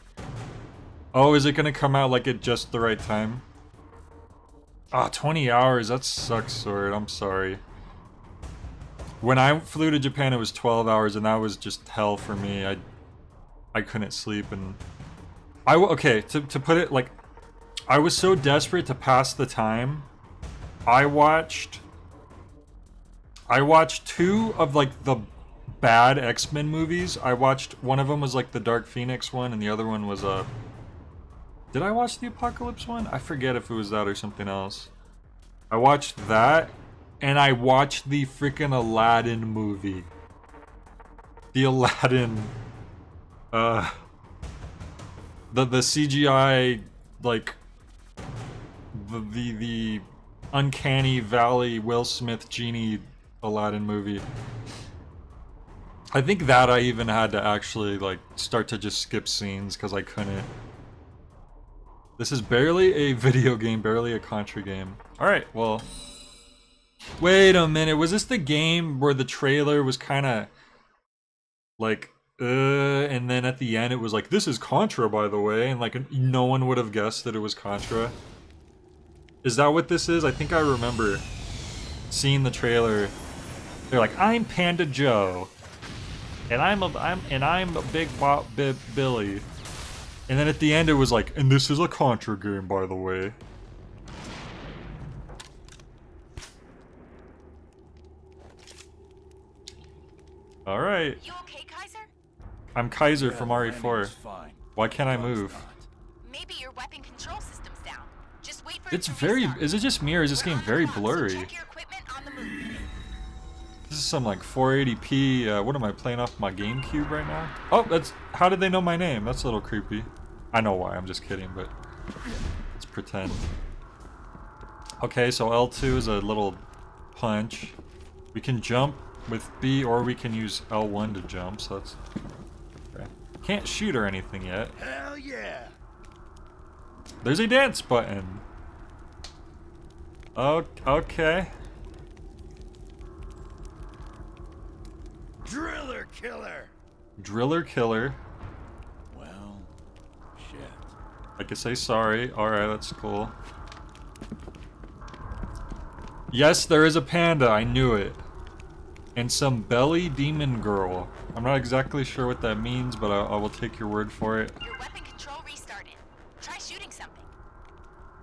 Oh, is it gonna come out like at just the right time? Ah, 20 hours, that sucks, Sword, I'm sorry. When I flew to Japan, it was 12 hours, and that was just hell for me. I couldn't sleep, and... okay, to put it, like... I was so desperate to pass the time, I watched 2 of, like, the bad X-Men movies. I watched... One of them was, like, the Dark Phoenix one, and the other one was, Did I watch the Apocalypse one? I forget if it was that or something else. I watched that, and I watched the freaking Aladdin movie. The Aladdin, the CGI, like, the Uncanny Valley Will Smith Genie Aladdin movie. I think that I even had to actually, like, start to just skip scenes because I couldn't. This is barely a video game, barely a Contra game. Alright, well... Wait a minute, was this the game where the trailer was kinda... like, and then at the end it was like, this is Contra, by the way, and like, no one would have guessed that it was Contra? Is that what this is? I think I remember seeing the trailer. They're like, I'm Panda Joe, and I'm a Big Bop Billy. And then at the end it was like, and this is a Contra game, by the way. Alright. You okay, Kaiser? I'm Kaiser from RE4. Why can't I move? Maybe your weapon control system's down. Just wait for It's very... Is it just me, or is this game very blurry? Check your equipment on the move. This is some like 480p, what am I playing off my GameCube right now? Oh, that's... How did they know my name? That's a little creepy. I know why, I'm just kidding, but... Let's pretend. Okay, so L2 is a little punch. We can jump with B, or we can use L1 to jump, so that's... Okay. Can't shoot or anything yet. Hell yeah! There's a dance button. Oh, okay. Driller killer! Driller killer. Well, shit. I can say sorry. Alright, that's cool. Yes, there is a panda. I knew it. And some belly demon girl. I'm not exactly sure what that means, but I will take your word for it. Your weapon control restarted. Try shooting something.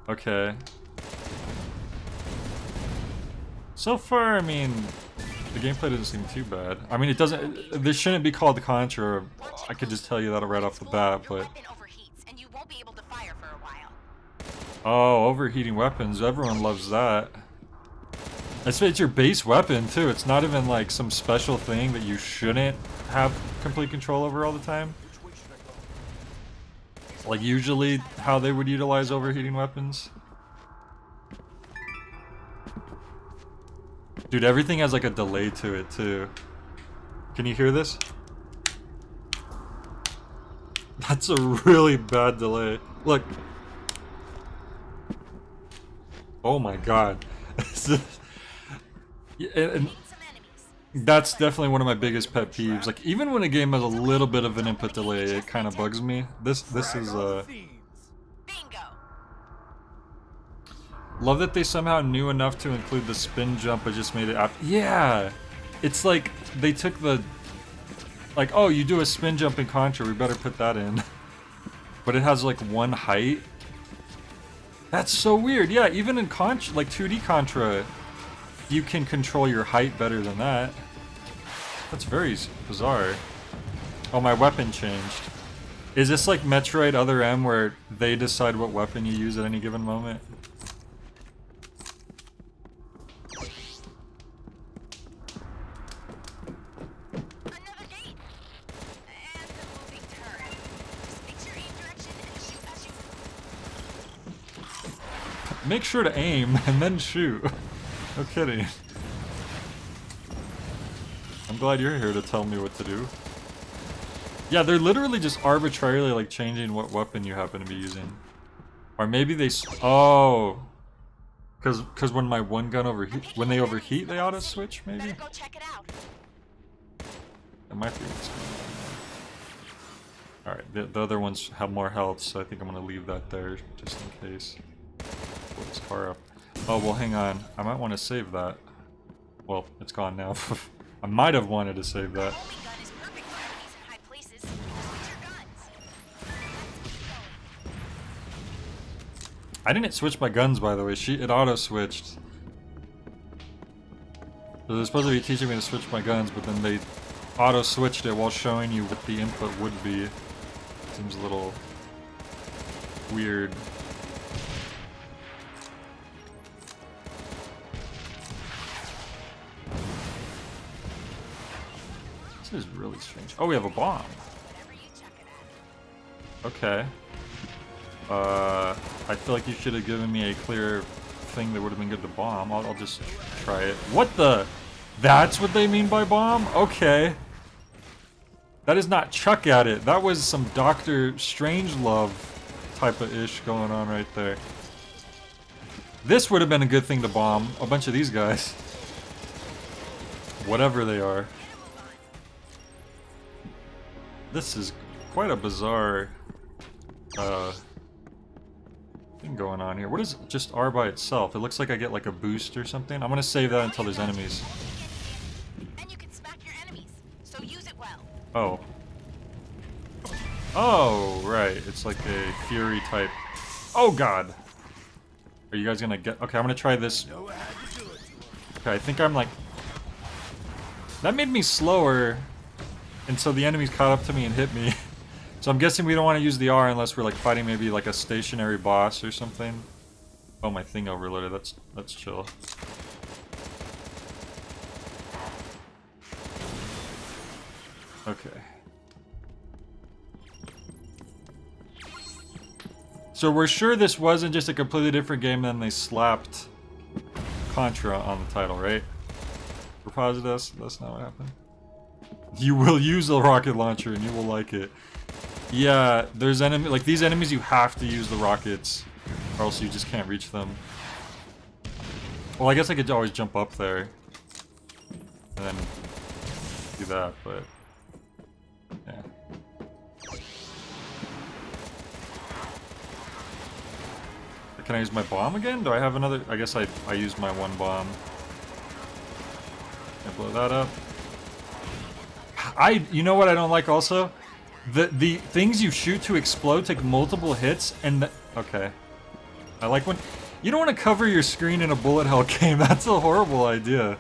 Okay. So far, I mean, the gameplay doesn't seem too bad. I mean, it doesn't... This shouldn't be called Contra. I could just tell you that right off the bat, but... Your weapon overheats, and you won't be able to fire for a while. Oh, overheating weapons. Everyone loves that. It's your base weapon, too. It's not even like some special thing that you shouldn't have complete control over all the time. Like usually how they would utilize overheating weapons. Dude, everything has like a delay to it, too. Can you hear this? That's a really bad delay. Look. Oh my god. And that's definitely one of my biggest pet peeves. Like, even when a game has a little bit of an input delay, it kind of bugs me. This is Bingo. Love that they somehow knew enough to include the spin jump, but just made it up. Yeah! It's like, they took the... Like, oh, you do a spin jump in Contra, we better put that in. But it has, like, one height. That's so weird. Yeah, even in Contra, like 2D Contra, you can control your height better than that. That's very bizarre. Oh, my weapon changed. Is this like Metroid Other M where they decide what weapon you use at any given moment? Another gate. And a moving turret. Just fix your aim direction and shoot as you. Make sure to aim and then shoot. No kidding. I'm glad you're here to tell me what to do. Yeah, they're literally just arbitrarily like changing what weapon you happen to be using. Or maybe they oh. Cause when my one gun when they overheat, they auto switch maybe? Better go check it out. That might be what's going on. Alright, the other ones have more health, so I think I'm gonna leave that there just in case. Pull this car up. Oh, well, hang on. I might want to save that. Well, it's gone now. I might have wanted to save that. Homing gun is perfect for enemies in high places. Switch your guns. I didn't switch my guns, by the way. It auto-switched. So they're supposed to be teaching me to switch my guns, but then they auto-switched it while showing you what the input would be. Seems a little weird. This is really strange. Oh, we have a bomb. Okay. I feel like you should have given me a clear thing that would have been good to bomb. I'll just try it. What the? That's what they mean by bomb? Okay. That is not chuck at it. That was some Dr. Strangelove type of ish going on right there. This would have been a good thing to bomb. A bunch of these guys. Whatever they are. This is quite a bizarre thing going on here. What is just R by itself? It looks like I get like a boost or something. I'm gonna save that until there's enemies. And you can smack your enemies, so use it well. Oh. Oh, right. It's like a Fury type. Oh god! Are you guys gonna get... Okay, I'm gonna try this. Okay, I think I'm like... That made me slower. And so the enemies caught up to me and hit me. So I'm guessing we don't want to use the R unless we're like fighting maybe like a stationary boss or something. Oh, my thing overloaded. That's chill. Okay. So we're sure this wasn't just a completely different game than they slapped Contra on the title, right? We're positive that's not what happened. You will use a rocket launcher and you will like it. Yeah, there's like these enemies you have to use the rockets or else you just can't reach them. Well, I guess I could always jump up there and then do that, but yeah. Can I use my bomb again? Do I have another? I guess I used my one bomb. Can I blow that up? You know what I don't like also? The things you shoot to explode take multiple hits and okay. I like when you don't want to cover your screen in a bullet hell game. That's a horrible idea.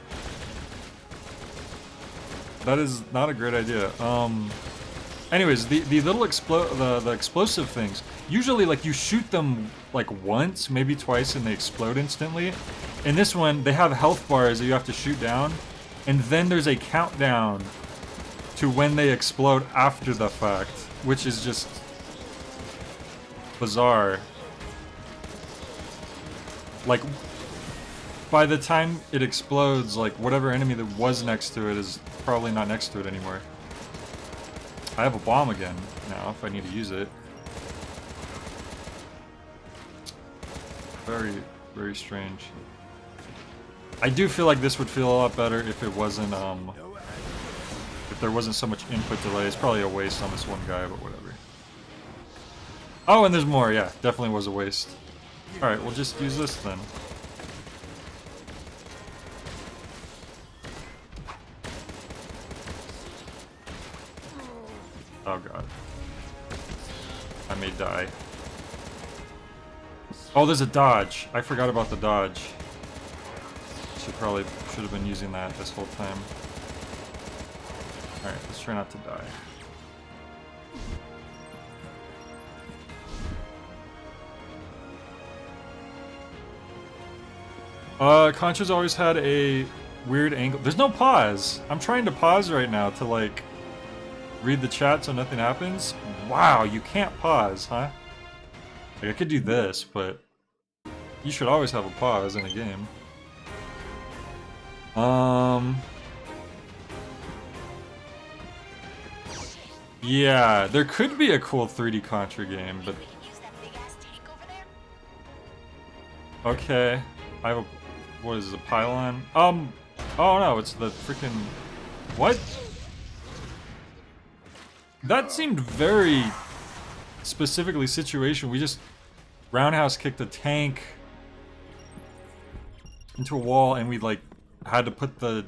That is not a great idea. Anyways, the little the explosive things, usually like you shoot them like once, maybe twice, and they explode instantly. In this one, they have health bars that you have to shoot down, and then there's a countdown to when they explode after the fact, which is just bizarre. Like, by the time it explodes, like whatever enemy that was next to it is probably not next to it anymore. I have a bomb again now if I need to use it. Very, very strange. I do feel like this would feel a lot better if it wasn't, if there wasn't so much input delay. It's probably a waste on this one guy, but whatever. Oh, and there's more, yeah. Definitely was a waste. Alright, we'll just use this then. Oh god. I may die. Oh, there's a dodge. I forgot about the dodge. Should have been using that this whole time. Alright, let's try not to die. Contra's always had a weird angle. There's no pause. I'm trying to pause right now to like read the chat so nothing happens. Wow, you can't pause, huh? Like I could do this, but you should always have a pause in a game. Yeah, there could be a cool 3D Contra game, but Use that big ass tank over there? okay. I have a, what is it, a pylon? Oh no, it's the freaking, what? That seemed very specifically situation. We just roundhouse kicked a tank into a wall, and we like had to put the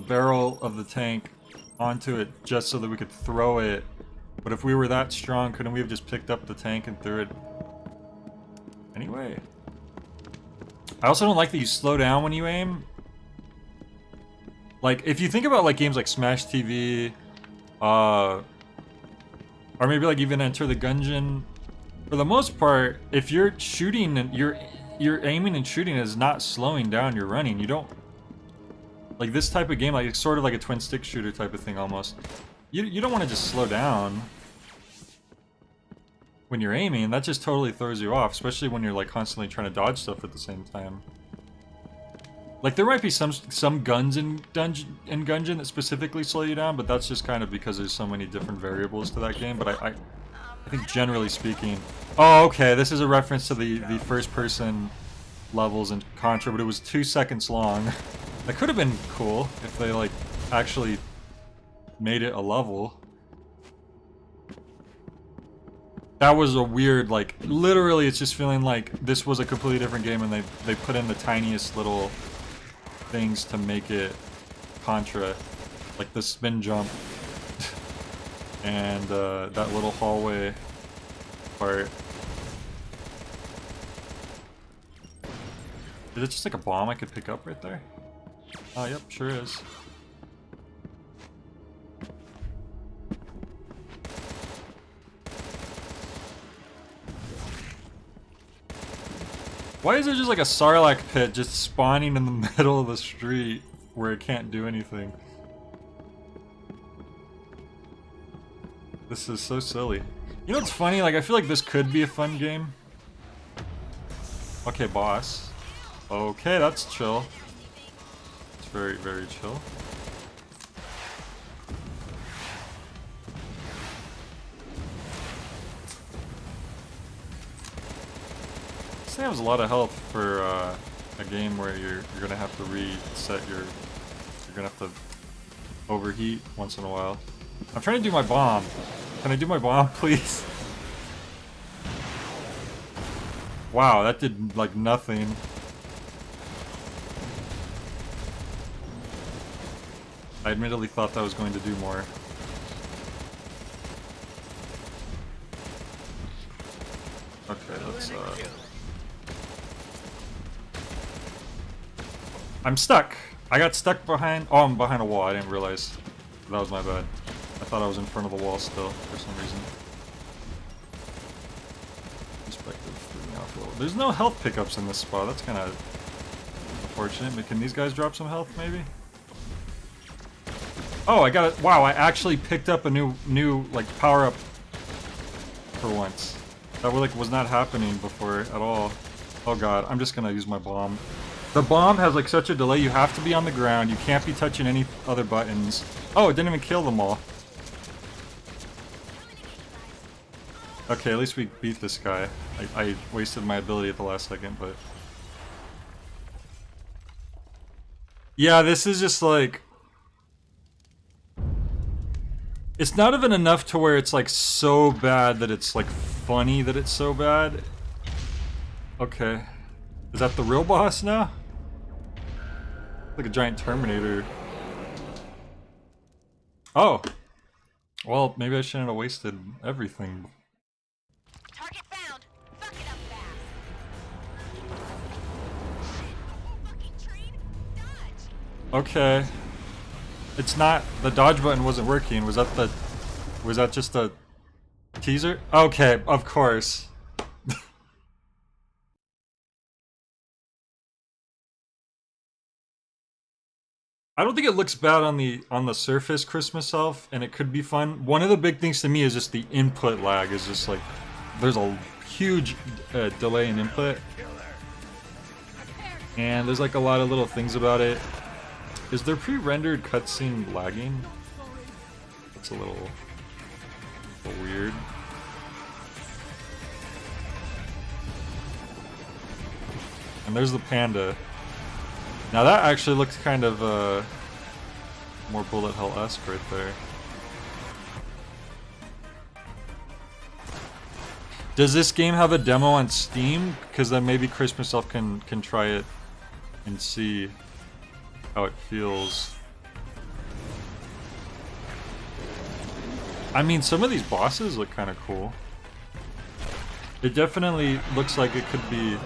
barrel of the tank onto it just so that we could throw it. But if we were that strong, couldn't we have just picked up the tank and threw it anyway? I also don't like that you slow down when you aim. Like, if you think about like games like Smash TV, or maybe like even Enter the Gungeon, for the most part, if you're shooting and you're aiming and shooting is not slowing down, you're running. You don't, like this type of game, like it's sort of like a twin stick shooter type of thing almost. You don't want to just slow down when you're aiming. That just totally throws you off, especially when you're like constantly trying to dodge stuff at the same time. Like there might be some guns in Gungeon that specifically slow you down, but that's just kind of because there's so many different variables to that game. But I think generally speaking, oh okay, this is a reference to the first person levels in Contra, but it was 2 seconds long. That could have been cool if they like actually made it a level. That was a weird, like, literally it's just feeling like this was a completely different game and they put in the tiniest little things to make it Contra. Like the spin jump and that little hallway part. Is it just like a bomb I could pick up right there? Oh, yep, sure is. Why is there just like a Sarlacc pit just spawning in the middle of the street where it can't do anything? This is so silly. You know what's funny? Like, I feel like this could be a fun game. Okay, boss. Okay, that's chill. It's very, very chill. This thing has a lot of health for a game where you're gonna have to reset your. You're gonna have to overheat once in a while. I'm trying to do my bomb. Can I do my bomb, please? Wow, that did like nothing. I admittedly thought that was going to do more. Okay, let's I'm stuck! I got stuck behind... Oh, I'm behind a wall. I didn't realize. That was my bad. I thought I was in front of the wall still, for some reason. Perspective threw me off a little. There's no health pickups in this spot. That's kind of unfortunate. But can these guys drop some health, maybe? Oh, I got it. Wow, I actually picked up a new like, power-up for once. That like, was not happening before at all. Oh god, I'm just gonna use my bomb. The bomb has like such a delay, you have to be on the ground, you can't be touching any other buttons. Oh, it didn't even kill them all. Okay, at least we beat this guy. I wasted my ability at the last second, but... Yeah, this is just like... It's not even enough to where it's like so bad that it's like funny that it's so bad. Okay. Is that the real boss now? Like a giant Terminator. Oh. Well, maybe I shouldn't have wasted everything. Target found. Fuck it up fast. Fucking train. Dodge. Okay. It's not, the dodge button wasn't working. Was that just a teaser? Okay, of course. I don't think it looks bad on the surface, Christmas Elf, and it could be fun. One of the big things to me is just the input lag. Is just like there's a huge delay in input, and there's like a lot of little things about it. Is their pre-rendered cutscene lagging? That's a little weird. And there's the panda. Now that actually looks kind of more bullet hell-esque right there. Does this game have a demo on Steam? Because then maybe Christmas Elf can try it and see how it feels. I mean, some of these bosses look kind of cool. It definitely looks like it could be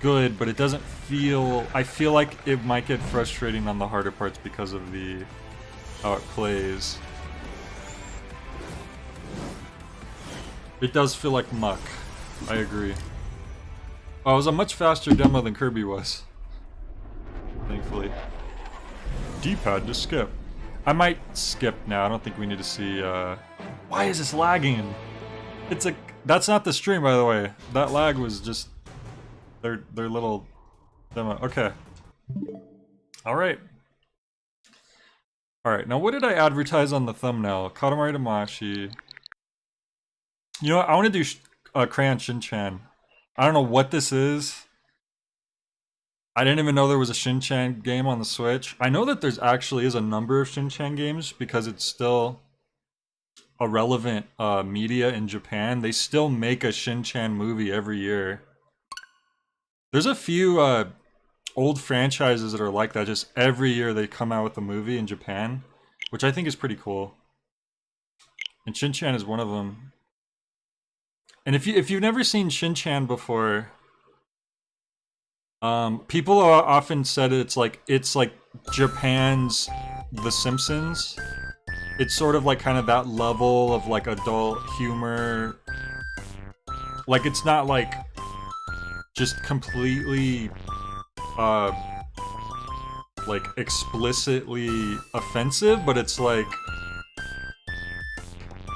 good, but it doesn't feel... I feel like it might get frustrating on the harder parts because of how it plays. It does feel like muck. I agree. Oh, it was a much faster demo than Kirby was. Thankfully. D-pad to skip. I might skip now. I don't think we need to see... Why is this lagging? It's a... That's not the stream, by the way. That lag was just... Their little demo. Okay. Alright. Alright, now what did I advertise on the thumbnail? Katamari Damacy. You know what? I want to do Crayon Shin Chan. I don't know what this is. I didn't even know there was a Shin Chan game on the Switch. I know that there's actually is a number of Shin Chan games because it's still a relevant media in Japan. They still make a Shin Chan movie every year. There's a few old franchises that are like that. Just every year they come out with a movie in Japan, which I think is pretty cool. And Shin Chan is one of them. And if you've never seen Shin Chan before, people often said it's like Japan's The Simpsons. It's sort of like kind of that level of like adult humor. Like it's not like just completely like explicitly offensive, but it's like,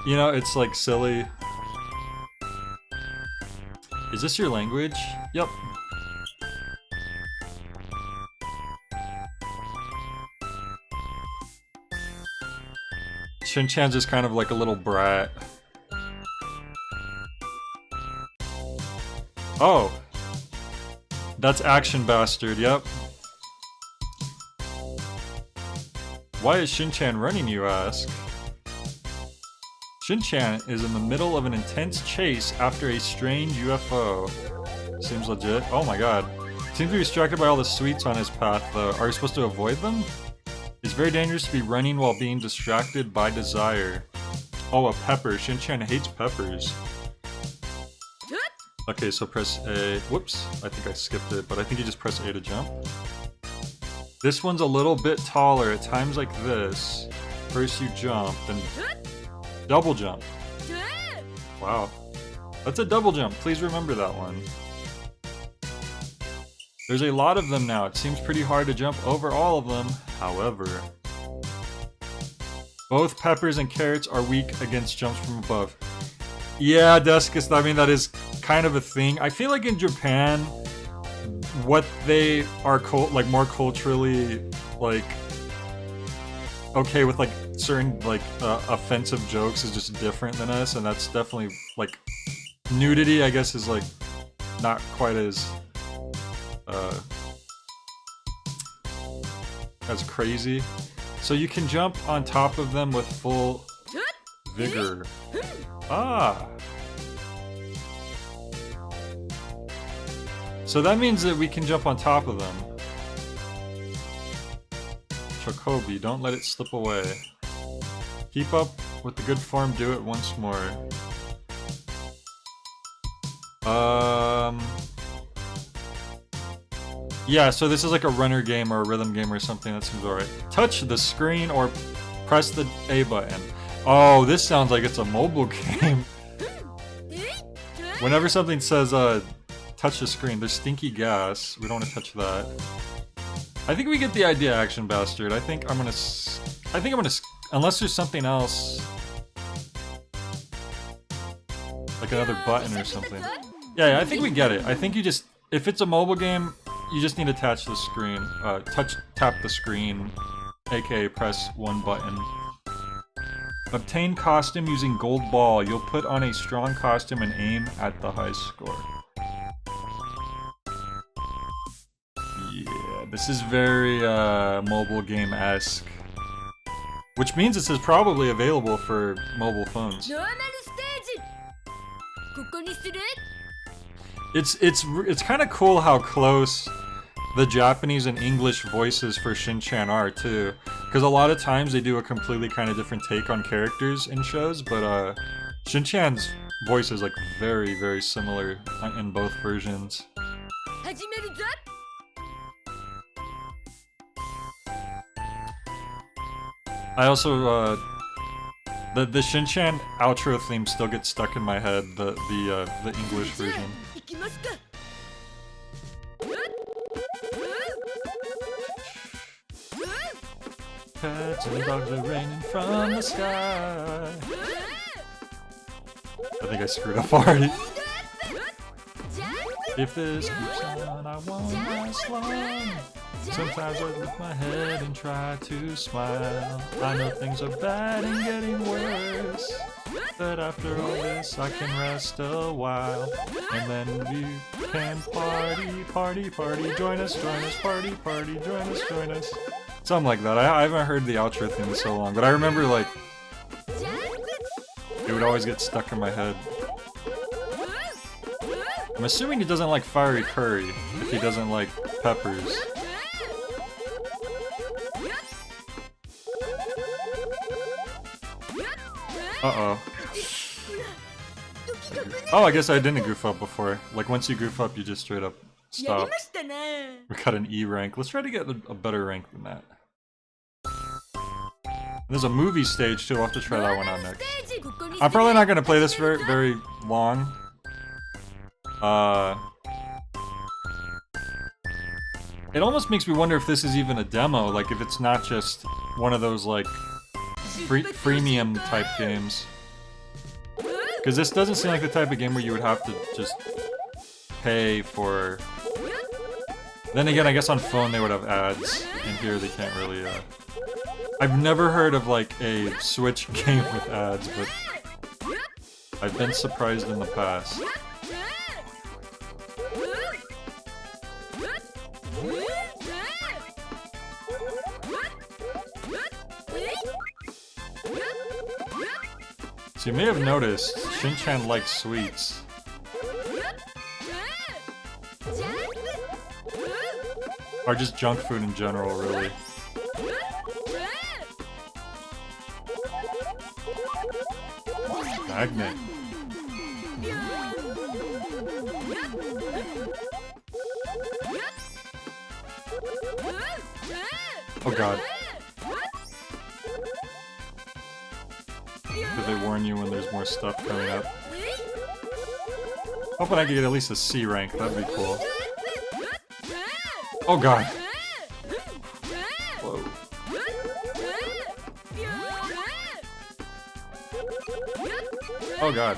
you know, it's like silly. Is this your language? Yep. Shin Chan's just kind of like a little brat. Oh! That's Action Bastard, yep. Why is Shin Chan running, you ask? Shin Chan is in the middle of an intense chase after a strange UFO. Seems legit. Oh my god. Seems to be distracted by all the sweets on his path, though. Are you supposed to avoid them? It's very dangerous to be running while being distracted by desire. Oh, a pepper. Shin Chan hates peppers. Okay, so press A. Whoops, I think I skipped it, but I think you just press A to jump. This one's a little bit taller. At times like this, first you jump, then double jump. Wow. That's a double jump. Please remember that one. There's a lot of them now. It seems pretty hard to jump over all of them. However, both peppers and carrots are weak against jumps from above. Yeah, Deskus, I mean, that is kind of a thing. I feel like in Japan, what they are like more culturally like okay with like certain like offensive jokes is just different than us, and that's definitely like nudity, I guess, is like not quite as crazy. So you can jump on top of them with full vigor. Ah. So that means that we can jump on top of them. Chocobi, don't let it slip away. Keep up with the good form, do it once more. Yeah, so this is like a runner game or a rhythm game or something. That seems alright. Touch the screen or press the A button. Oh, this sounds like it's a mobile game. Whenever something says touch the screen, there's stinky gas. We don't want to touch that. I think we get the idea, Action Bastard. I think I'm gonna unless there's something else. Like another button or something. Yeah, I think we get it. I think you just, if it's a mobile game, you just need to attach the screen, tap the screen, aka press one button. Obtain costume using gold ball. You'll put on a strong costume and aim at the high score. Yeah, this is very mobile game-esque. Which means this is probably available for mobile phones. It's kind of cool how close the Japanese and English voices for Shin Chan are too, because a lot of times they do a completely kind of different take on characters in shows, but Shin Chan's voice is like very, very similar in both versions. I also the Shin Chan outro theme still gets stuck in my head, the English version. Cats and dogs are raining from the sky. I think I screwed up already. If this keeps on, I won't last long. Sometimes I lift my head and try to smile. I know things are bad and getting worse, but after all this I can rest a while. And then we can party, party, party. Join us, party, party. Join us. Something like that. I haven't heard the outro theme in so long, but I remember like it would always get stuck in my head. I'm assuming he doesn't like fiery curry if he doesn't like peppers. Uh-oh. Oh, I guess I didn't goof up before. Like, once you goof up, you just straight up stop. We got an E rank. Let's try to get a better rank than that. There's a movie stage, too. I'll have to try that one out next. I'm probably not going to play this very, very long. It almost makes me wonder if this is even a demo. Like, if it's not just one of those, like, freemium type games. Because this doesn't seem like the type of game where you would have to just pay for... Then again, I guess on phone they would have ads, and here they can't really, I've never heard of, like, a Switch game with ads, but I've been surprised in the past. So you may have noticed, Shin Chan likes sweets. Or just junk food in general, really. Magnet. Oh god. Did they warn you when there's more stuff coming up? Hoping I could get at least a C rank, that'd be cool. Oh god. Whoa. Oh god.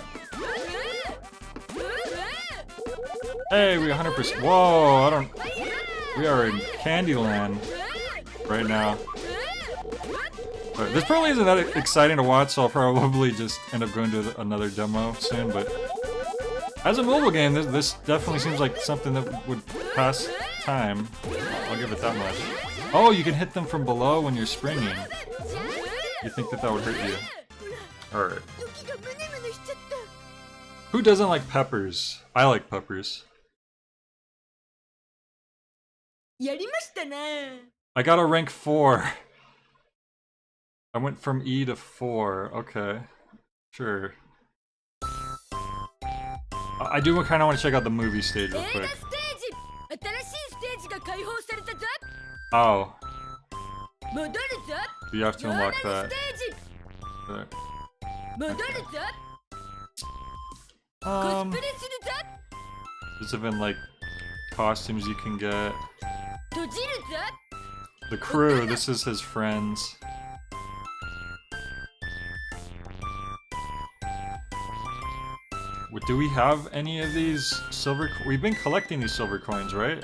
Hey, we 100%. Whoa, I don't. We are in Candyland right now. But this probably isn't that exciting to watch, so I'll probably just end up going to another demo soon, but as a mobile game, this definitely seems like something that would pass time. I'll give it that much. Oh, you can hit them from below when you're springing. You think that would hurt you? Alright. Who doesn't like peppers? I like peppers. I got a rank 4. I went from E to 4. Okay. Sure. I do kind of want to check out the movie stage real quick. Oh. You have to unlock that. Okay. There's even like costumes you can get. The crew, this is his friends. Do we have any of these silver? We've been collecting these silver coins, right?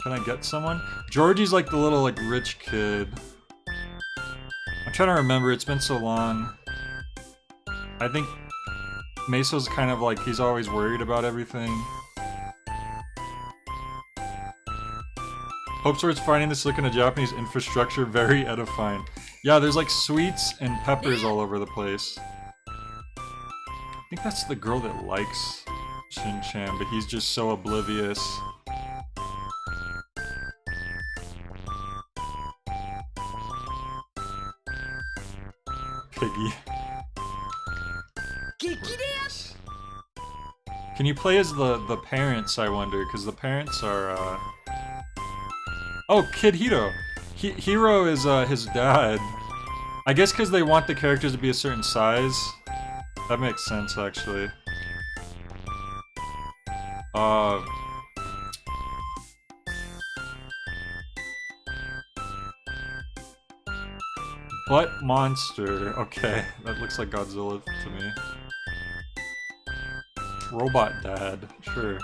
Can I get someone? Georgie's like the little like rich kid. I'm trying to remember, it's been so long. I think Meso's kind of like, he's always worried about everything. Hope towards finding this look in a Japanese infrastructure very edifying. Yeah, there's like sweets and peppers all over the place. I think that's the girl that likes Shin Chan, but he's just so oblivious. Piggy. Can you play as the parents, I wonder? Because the parents are, Oh, Kid Hiro! Hiro is, his dad. I guess because they want the characters to be a certain size. That makes sense, actually. Butt monster. Okay, that looks like Godzilla to me. Robot dad. Sure.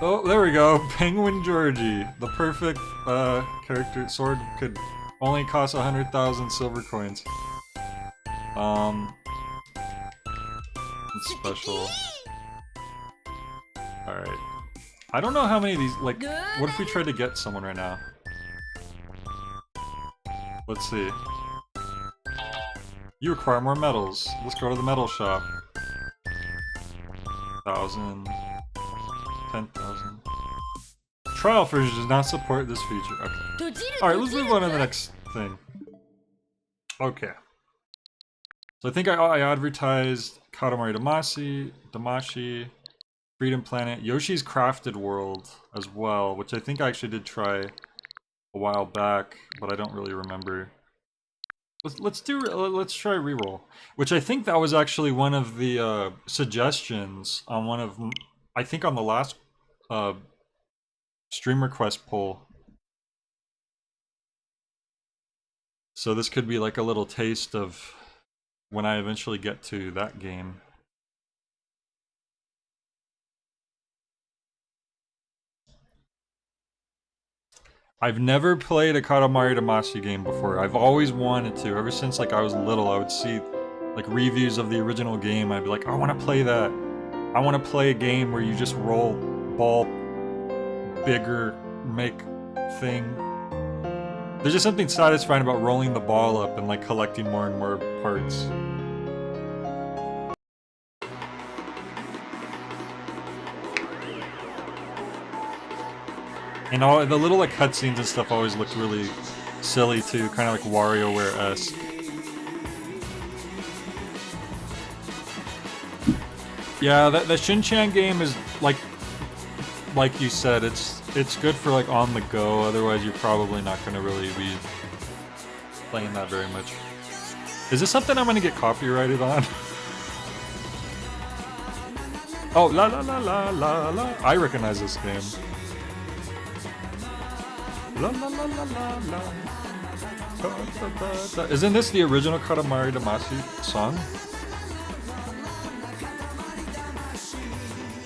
Oh, there we go. Penguin Georgie. The perfect, character. Sword could only cost 100,000 silver coins. It's special. Alright. I don't know how many of these, like, what if we tried to get someone right now? Let's see. You require more medals. Let's go to the medal shop. 1,000. 10,000. Trial version does not support this feature. Okay. Alright, let's move on to the next thing. Okay. So I think I advertised Katamari Damacy, Freedom Planet, Yoshi's Crafted World as well, which I think I actually did try a while back, but I don't really remember. Let's try reroll, which I think that was actually one of the suggestions on one of, I think on the last stream request poll. So this could be like a little taste of when I eventually get to that game. I've never played a Katamari Damacy game before. I've always wanted to. Ever since like I was little, I would see like reviews of the original game. I'd be like, I want to play that. I want to play a game where you just roll ball bigger, make thing. There's just something satisfying about rolling the ball up and like collecting more and more parts. And all the little like cutscenes and stuff always looked really silly too, kind of like WarioWare-esque. Yeah, the Shin Chan game is like you said, it's good for like on the go. Otherwise, you're probably not gonna really be playing that very much. Is this something I'm gonna get copyrighted on? Oh, la la la la la la! I recognize this game. La la la la la la. Isn't this the original Katamari Damacy song?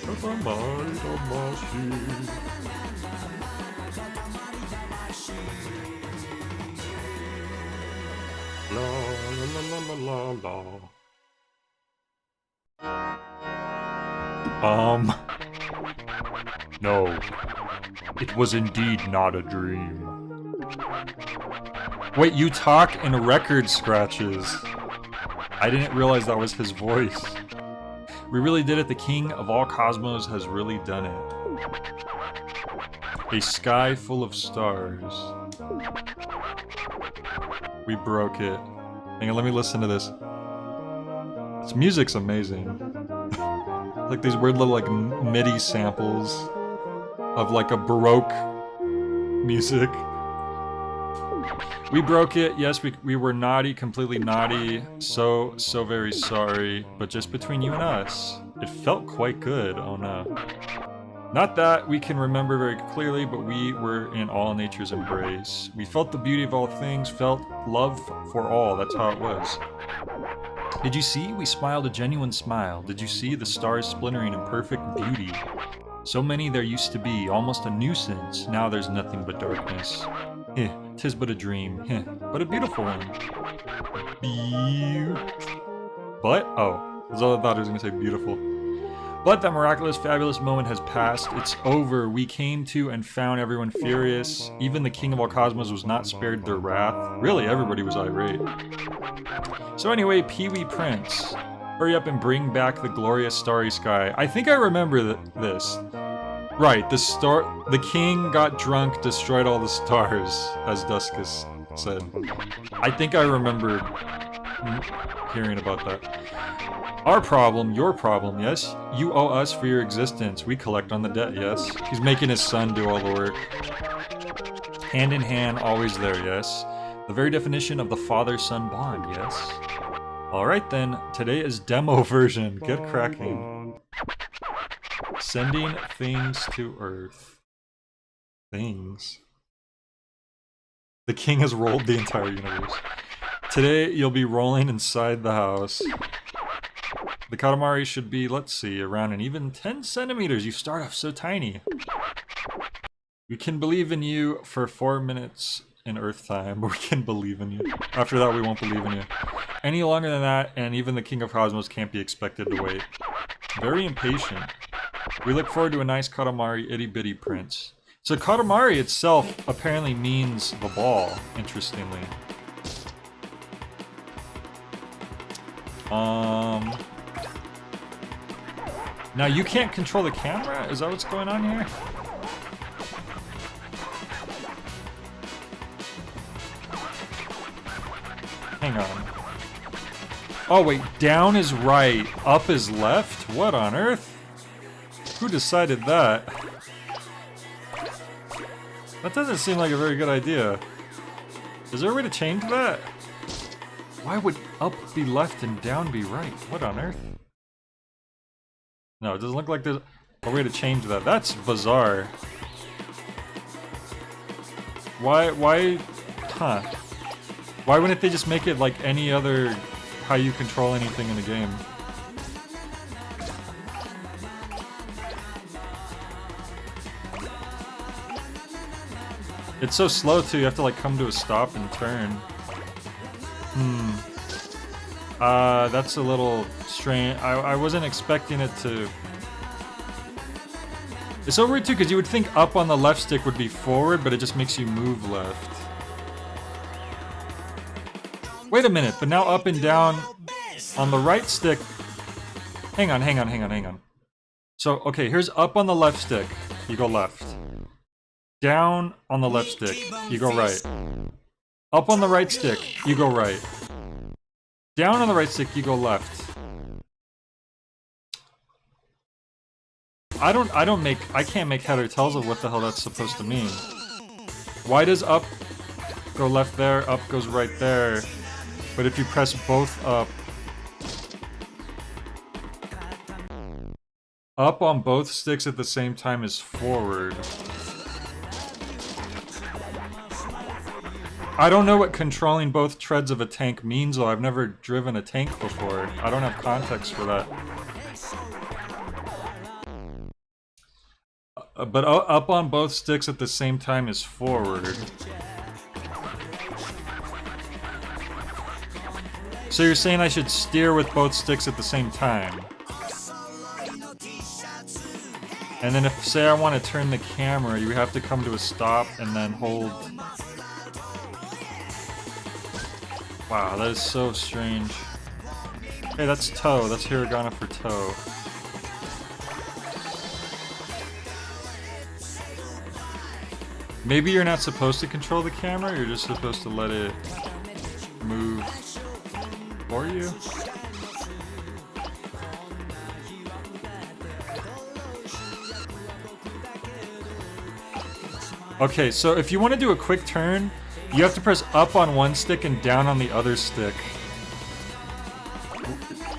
Katamari Damacy. La la la la la la. No. It was indeed not a dream. Wait, you talk in record scratches. I didn't realize that was his voice. We really did it. The king of all cosmos has really done it. A sky full of stars. We broke it. Hang on, let me listen to this. This music's amazing. Like these weird little like MIDI samples of like a Baroque music. We broke it. Yes, we were naughty, completely naughty. So very sorry. But just between you and us, it felt quite good. Oh no. Not that we can remember very clearly, but we were in all nature's embrace. We felt the beauty of all things, felt love for all. That's how it was. Did you see? We smiled a genuine smile. Did you see the stars splintering in perfect beauty? So many there used to be, almost a nuisance. Now there's nothing but darkness. Heh, 'tis but a dream. Heh, but a beautiful one. But? Oh, that's all I thought I was gonna say beautiful. But that miraculous, fabulous moment has passed. It's over. We came to and found everyone furious. Even the king of all cosmos was not spared their wrath. Really, everybody was irate. So anyway, Pee-wee Prince. Hurry up and bring back the glorious starry sky. I think I remember this. Right, the king got drunk, destroyed all the stars, as Duskus said. I think I remember hearing about that. Our problem, your problem, yes? You owe us for your existence. We collect on the debt, yes? He's making his son do all the work. Hand in hand, always there, yes? The very definition of the father-son bond, yes? Alright then, today is demo version. Get cracking. Sending things to Earth. Things. The king has rolled the entire universe. Today, you'll be rolling inside the house. The Katamari should be, let's see, around an even 10 centimeters. You start off so tiny. We can believe in you for 4 minutes in Earth time. We can believe in you. After that, we won't believe in you. Any longer than that, and even the King of Cosmos can't be expected to wait. Very impatient. We look forward to a nice Katamari itty-bitty prince. So Katamari itself apparently means the ball, interestingly. Now you can't control the camera? Is that what's going on here? Hang on. Oh wait, down is right, up is left? What on earth? Who decided that? That doesn't seem like a very good idea. Is there a way to change that? Why would up be left and down be right? What on earth? No, it doesn't look like there's a way to change that. That's bizarre. Why, huh? Why wouldn't they just make it like any other, how you control anything in the game? It's so slow too, you have to like come to a stop and turn. That's a little strange. I wasn't expecting it to... It's so weird too, because you would think up on the left stick would be forward, but it just makes you move left. Wait a minute, but now up and down on the right stick... Hang on. So, okay, here's up on the left stick, you go left. Down on the left stick, you go right. Up on the right stick, you go right. Down on the right stick, you go left. I can't make head or tails of what the hell that's supposed to mean. Why does up go left there, up goes right there, but if you press both up on both sticks at the same time is forward. I don't know what controlling both treads of a tank means though. I've never driven a tank before. I don't have context for that. But up on both sticks at the same time is forward. So you're saying I should steer with both sticks at the same time? And then if, say I want to turn the camera, you have to come to a stop and then hold... Wow, that is so strange. Hey, that's toe. That's hiragana for toe. Maybe you're not supposed to control the camera, you're just supposed to let it move for you? Okay, so if you want to do a quick turn, you have to press up on one stick and down on the other stick.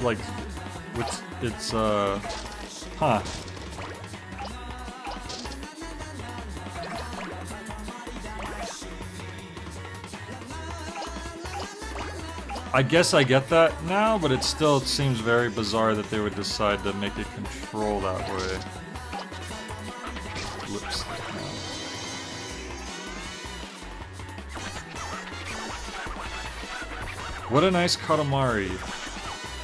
Like, it's, huh. I guess I get that now, but it still seems very bizarre that they would decide to make it control that way. Lipstick now. What a nice Katamari.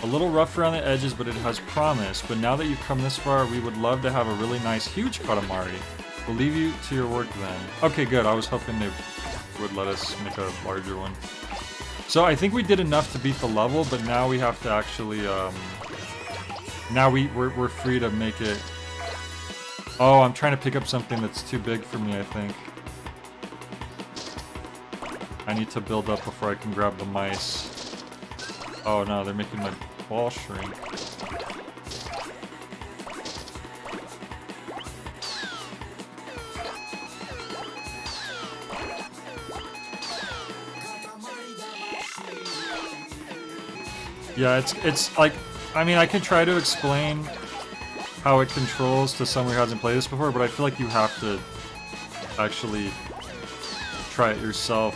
A little rough around the edges, but it has promise. But now that you've come this far, we would love to have a really nice, huge Katamari. We'll leave you to your work then. Okay, good. I was hoping they would let us make a larger one. So I think we did enough to beat the level, but now we have to actually, now we're free to make it. Oh, I'm trying to pick up something that's too big for me, I think. I need to build up before I can grab the mice. Oh no, they're making my ball shrink. Yeah, it's like, I mean, I can try to explain how it controls to someone who hasn't played this before, but I feel like you have to actually try it yourself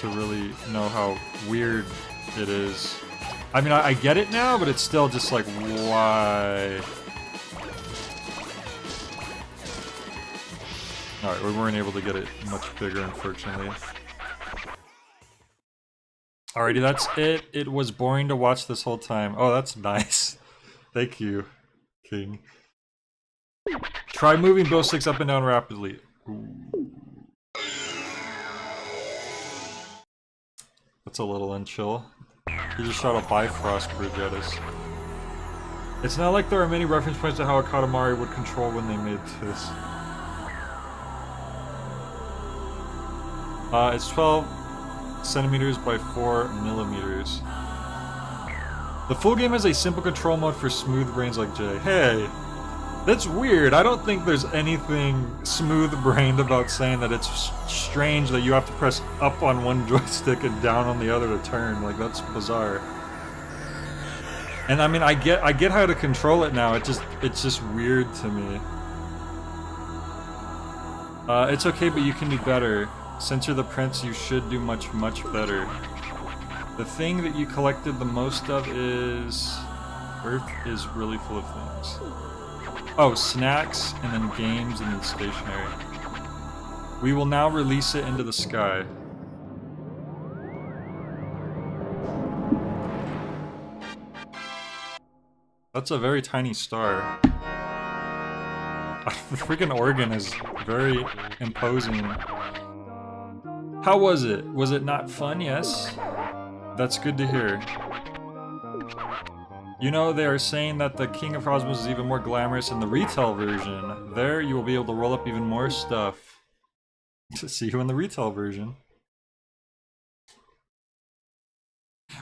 to really know how weird it is. I mean, I get it now, but it's still just like, why? Alright, we weren't able to get it much bigger, unfortunately. Alrighty, that's it. It was boring to watch this whole time. Oh, that's nice. Thank you, King. Try moving both sticks up and down rapidly. Ooh. That's a little unchill. He just shot a Bifrost bridge at us. It's not like there are many reference points to how a Katamari would control when they made this. It's 12 centimeters by 4 millimeters. The full game has a simple control mode for smooth brains like Jay. Hey! That's weird. I don't think there's anything smooth-brained about saying that it's strange that you have to press up on one joystick and down on the other to turn. Like, that's bizarre. And I mean, I get how to control it now. It's just weird to me. It's okay, but you can do better. Since you're the prince, you should do much, much better. The thing that you collected the most of is... Earth is really full of things. Oh, snacks, and then games, and then stationery. We will now release it into the sky. That's a very tiny star. The freaking organ is very imposing. How was it? Was it not fun? Yes? That's good to hear. You know, they are saying that the King of Cosmos is even more glamorous in the retail version. There, you will be able to roll up even more stuff. To see you in the retail version.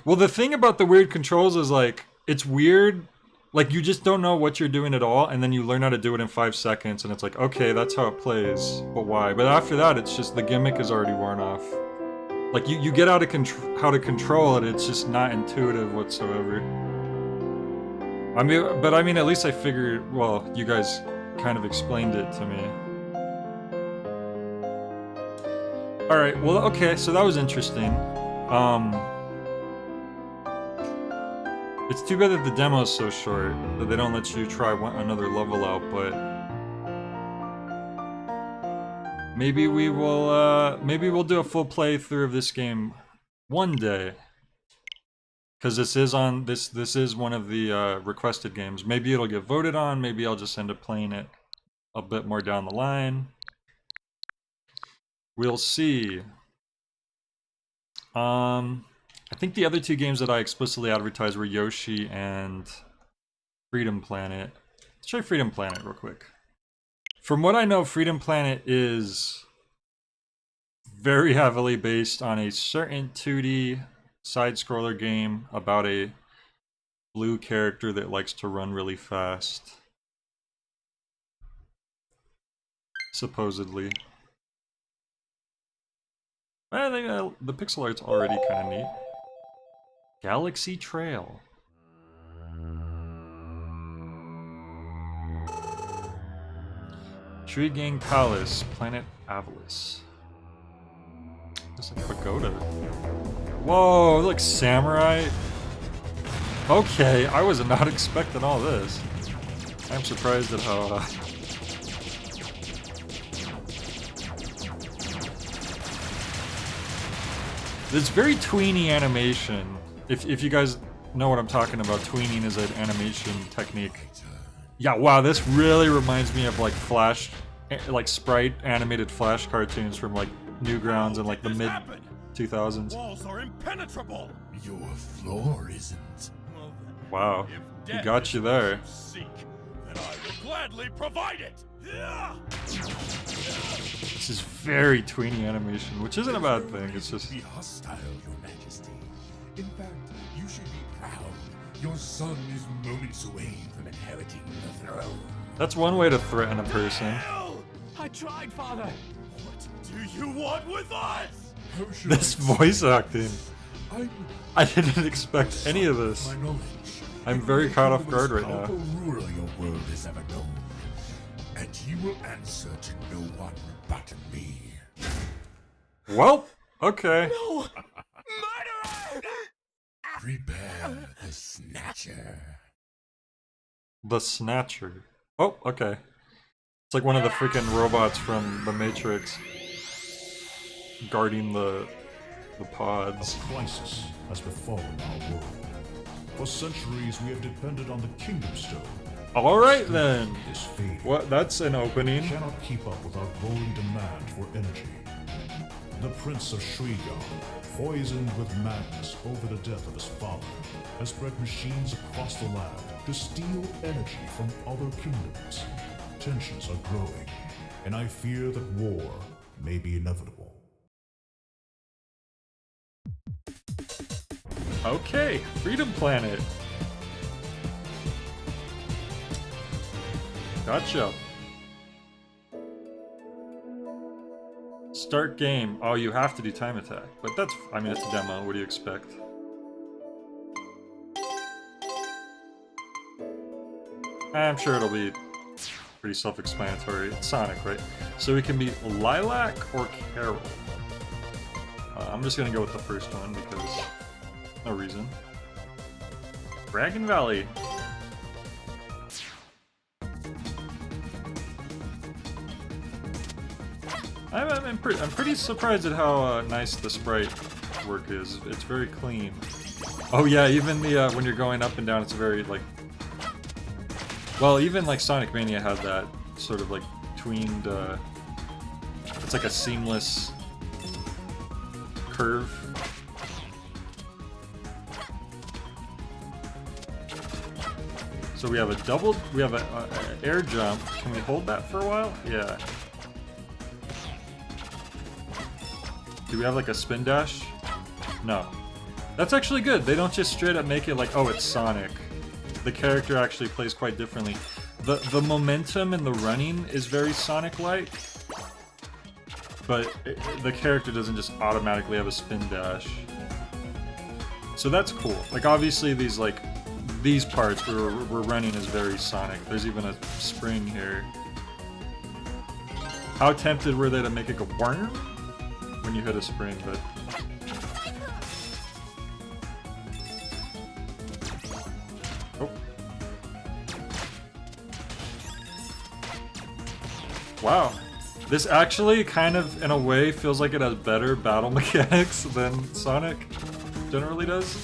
Well, the thing about the weird controls is, like, it's weird. Like, you just don't know what you're doing at all, and then you learn how to do it in 5 seconds, and it's like, okay, that's how it plays. But why? But after that, it's just the gimmick is already worn off. Like, you get how to control it, it's just not intuitive whatsoever. I mean, at least I figured, well, you guys kind of explained it to me. Alright, well, okay, so that was interesting. It's too bad that the demo is so short, that they don't let you try another level out, but... Maybe we'll do a full playthrough of this game one day. Because this is on this is one of the requested games. Maybe it'll get voted on. Maybe I'll just end up playing it a bit more down the line. We'll see. I think the other two games that I explicitly advertised were Yoshi and Freedom Planet. Let's try Freedom Planet real quick. From what I know, Freedom Planet is very heavily based on a certain 2D side-scroller game about a blue character that likes to run really fast. Supposedly. I think the pixel art's already kind of neat. Galaxy Trail. Tree Gang Palace, Planet Avalis. It's like a pagoda. Whoa, it looks samurai. Okay, I was not expecting all this. I'm surprised at how It's very tweeny animation. If you guys know what I'm talking about, tweening is an animation technique. Yeah, wow, this really reminds me of like Flash, like sprite animated Flash cartoons from like Newgrounds in like the mid 2000s. Walls are impenetrable. Your floor isn't. Well, then, Wow, if he death got is you what there. you seek, then I will gladly provide it. This is very tweeny animation, which isn't a bad thing. It's just Be hostile, Your Majesty. In fact, you should be proud. Your son is moments away from inheriting the throne. that's one way to threaten a person. Hell! I tried, Father. What do you want with us? How should This I say voice acting, I'm I didn't expect any of this. my knowledge. I'm very caught off guard right The now. most powerful ruler your world has ever known. And he will answer to no one but me. Well, okay. No! Murderer! Prepare the Snatcher. The Snatcher. Oh, okay. It's like one of the freaking robots from The Matrix guarding the pods. A crisis has befallen our world. For centuries, we have depended on the Kingdom Stone. All right then. This fading. What? That's an We opening. cannot keep up with our growing demand for energy. The Prince of Shriegar, poisoned with madness over the death of his father, has bred machines across the land to steal energy from other kingdoms. Tensions are growing, and I fear that war may be inevitable. Okay, Freedom Planet. Gotcha. Start game. Oh, you have to do time attack. But that's, I mean, it's a demo. What do you expect? I'm sure it'll be pretty self-explanatory. It's Sonic, right? So we can be Lilac or Carol. I'm just gonna go with the first one because no reason. Dragon Valley. I'm pretty surprised at how nice the sprite work is. It's very clean. Oh yeah, even the when you're going up and down, it's very like. Well, even like Sonic Mania had that sort of like tweened. It's like a seamless curve. So we have a double. We have a air jump. Can we hold that for a while? Yeah. Do we have like a spin dash? No. That's actually good. They don't just straight up make it like, oh, it's Sonic. The character actually plays quite differently. The momentum and the running is very Sonic-like, but the character doesn't just automatically have a spin dash. So that's cool. Like obviously these parts where we're running is very Sonic. There's even a spring here. How tempted were they to make it go worm when you hit a spring, but oh. Wow. This actually kind of in a way feels like it has better battle mechanics than Sonic generally does.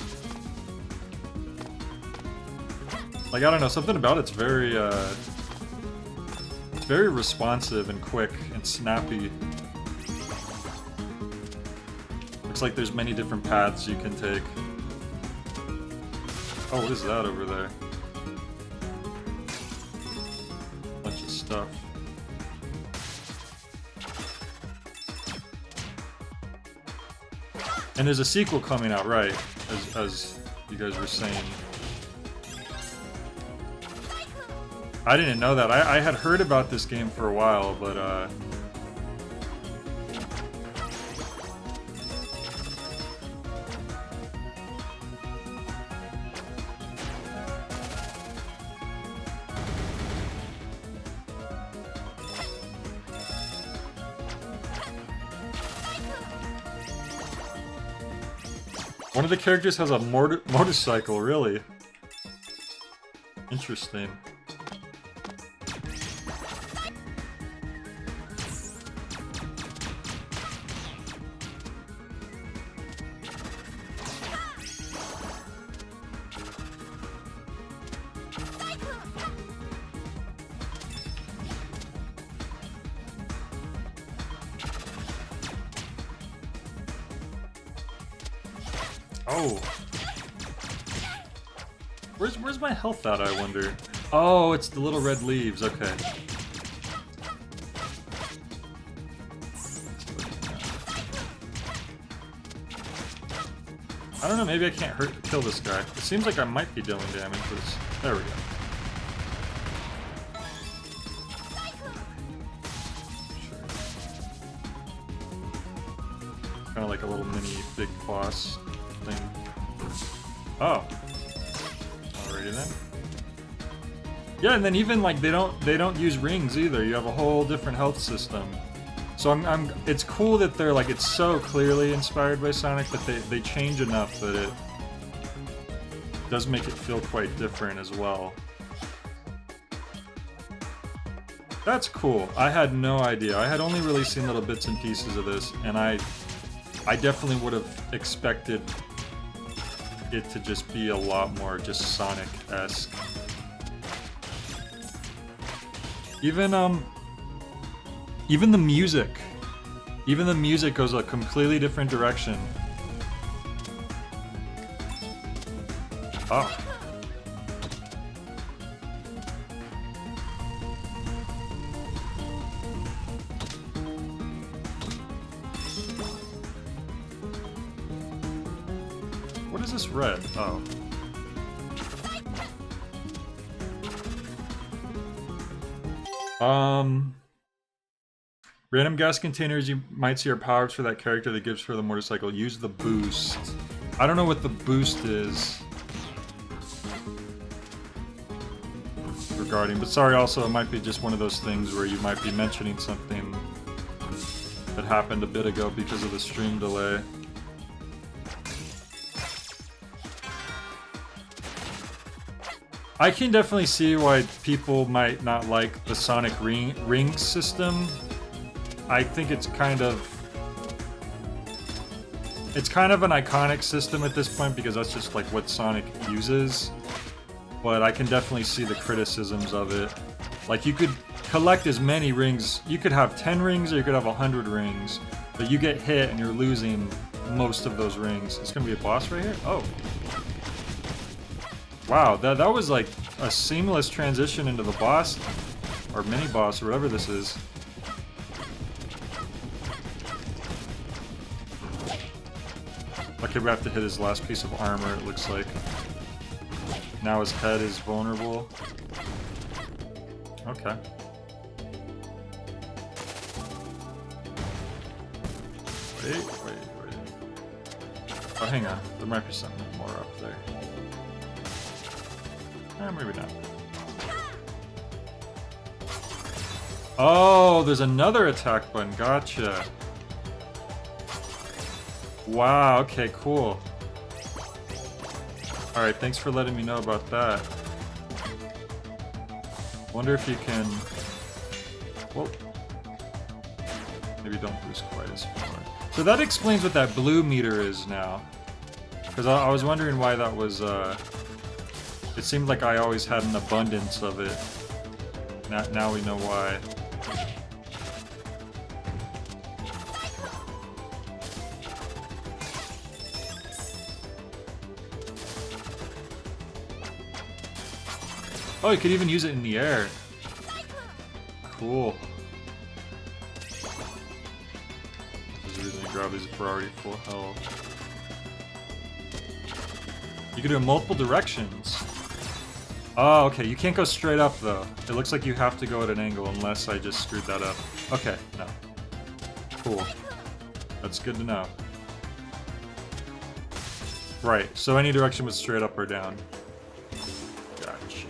Like I don't know, something about it's very responsive and quick and snappy. Looks like there's many different paths you can take. Oh, what is that over there? Bunch of stuff. And there's a sequel coming out, right? As you guys were saying. I didn't know that. I had heard about this game for a while, but One of the characters has a motorcycle, really. Interesting. Oh. Where's my health at, I wonder? Oh, it's the little red leaves, okay. I don't know, maybe I can't kill this guy. It seems like I might be dealing damage, but it's... There we go. Kind of like a little mini big boss thing. Oh. Alrighty then. Yeah, and then even like they don't use rings either. You have a whole different health system. So it's cool that they're like, it's so clearly inspired by Sonic, but they change enough that it does make it feel quite different as well. That's cool. I had no idea. I had only really seen little bits and pieces of this, and I definitely would have expected it to just be a lot more just Sonic-esque. Even the music. Even the music goes a completely different direction. Oh. What is this red? Oh. Random gas containers you might see are powers for that character that gives for the motorcycle. Use the boost. I don't know what the boost is regarding, but sorry, also it might be just one of those things where you might be mentioning something that happened a bit ago because of the stream delay. I can definitely see why people might not like the Sonic ring system. I think it's kind of an iconic system at this point because that's just like what Sonic uses. But I can definitely see the criticisms of it. Like, you could collect as many rings. You could have 10 rings or you could have 100 rings. But you get hit and you're losing most of those rings. It's gonna be a boss right here? Oh. Wow, that was like a seamless transition into the boss. Or mini-boss, or whatever this is. Okay, we have to hit his last piece of armor, it looks like. Now his head is vulnerable. Okay. Wait. Oh, hang on. There might be something more up there. Maybe not. Oh, there's another attack button. Gotcha. Wow, okay, cool. Alright, thanks for letting me know about that. Wonder if you can... Whoa. Maybe don't boost quite as far. So that explains what that blue meter is now. Because I was wondering why that was, It seemed like I always had an abundance of it. Now we know why. Oh, you could even use it in the air. Cool. There's a reason to grab these if we're already full health. You can do it in multiple directions. Oh, okay. You can't go straight up, though. It looks like you have to go at an angle, unless I just screwed that up. Okay, no. Cool. That's good to know. Right, so any direction was straight up or down. Gotcha.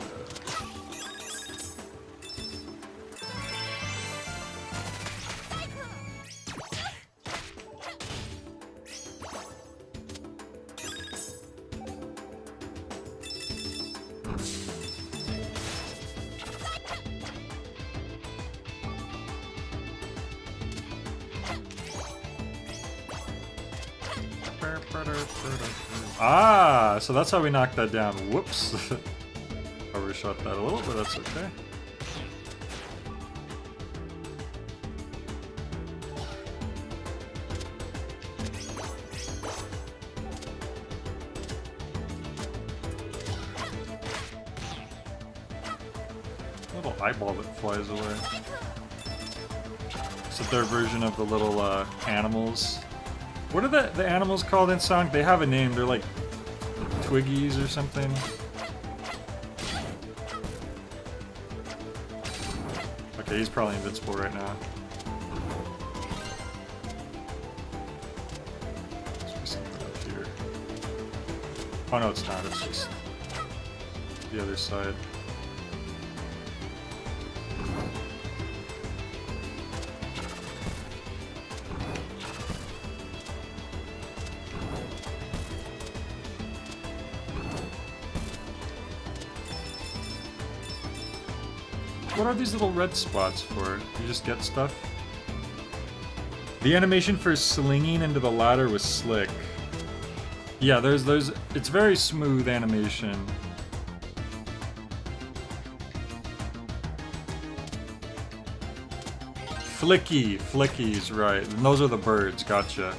Ah, so that's how we knocked that down. Whoops. Overshot that a little, but that's okay. Little eyeball that flies away. It's their version of the little animals. What are the animals called in Sonic? They have a name. They're like Twiggies or something. Okay, he's probably invincible right now. There's be something up here. Oh no, it's not. It's just the other side. What are these little red spots for? You just get stuff? The animation for slinging into the ladder was slick. Yeah, there's it's very smooth animation. Flickies, right. And those are the birds, gotcha.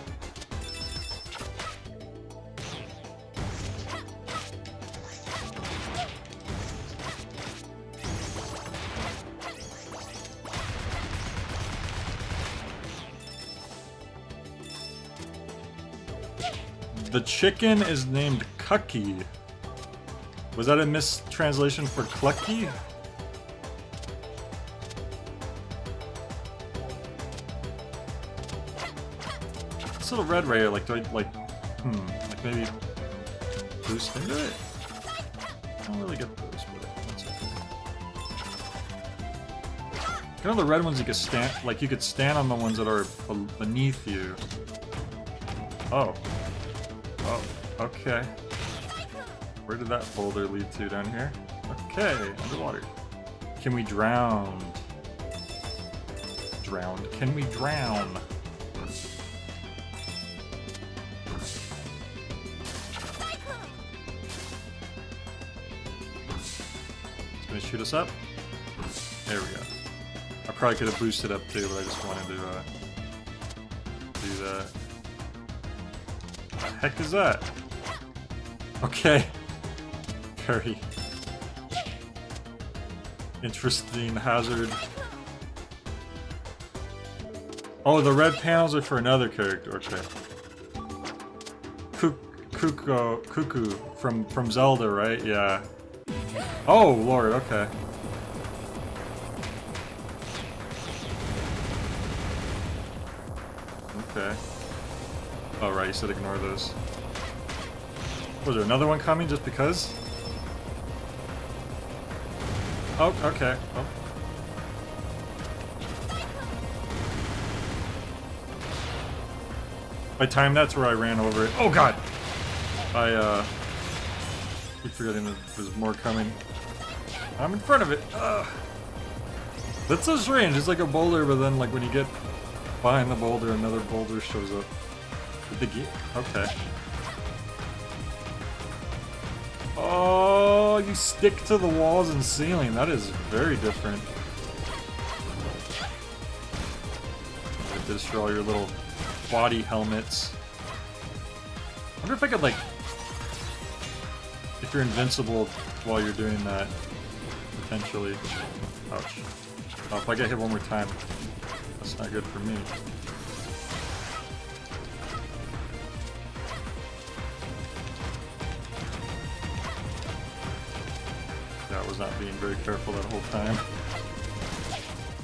The chicken is named Cucky. Was that a mistranslation for Clucky? This little red ray, like, do I, like maybe boost into it? I don't really get those, but that's okay. You know the red ones you could stand, like you could stand on the ones that are beneath you. Oh. Oh, okay. Where did that boulder lead to down here? Okay, underwater. Can we drown? Drowned. Can we drown? It's gonna shoot us up. There we go. I probably could have boosted up too, but I just wanted to do that. What the heck is that? Okay. Very interesting hazard. Oh, the red panels are for another character. Okay. Cuckoo from Zelda, right? Yeah. Oh Lord. Okay. Okay. Oh right, you said ignore those. Was there another one coming just because? Oh, okay. Oh. By time that's where I ran over it. Oh god! I keep forgetting that there's more coming. I'm in front of it. Ugh. That's so strange. It's like a boulder, but then like when you get behind the boulder, another boulder shows up. Okay. Oh, you stick to the walls and ceiling. That is very different. You destroy your little body helmets. I wonder if I could, like, if you're invincible while you're doing that, potentially. Ouch. Oh, if I get hit one more time, that's not good for me. I was not being very careful that whole time.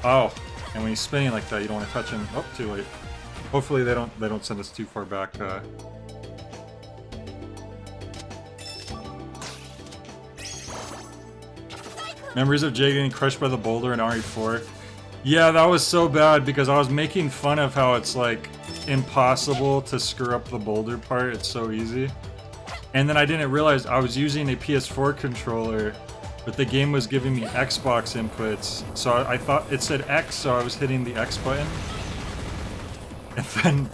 Oh, and when he's spinning like that, you don't want to touch him. Oh, too late. Hopefully they don't send us too far back. Memories of Jay getting crushed by the boulder in RE4. Yeah, that was so bad because I was making fun of how it's like impossible to screw up the boulder part. It's so easy. And then I didn't realize I was using a PS4 controller, but the game was giving me Xbox inputs. So I thought it said X, so I was hitting the X button. And then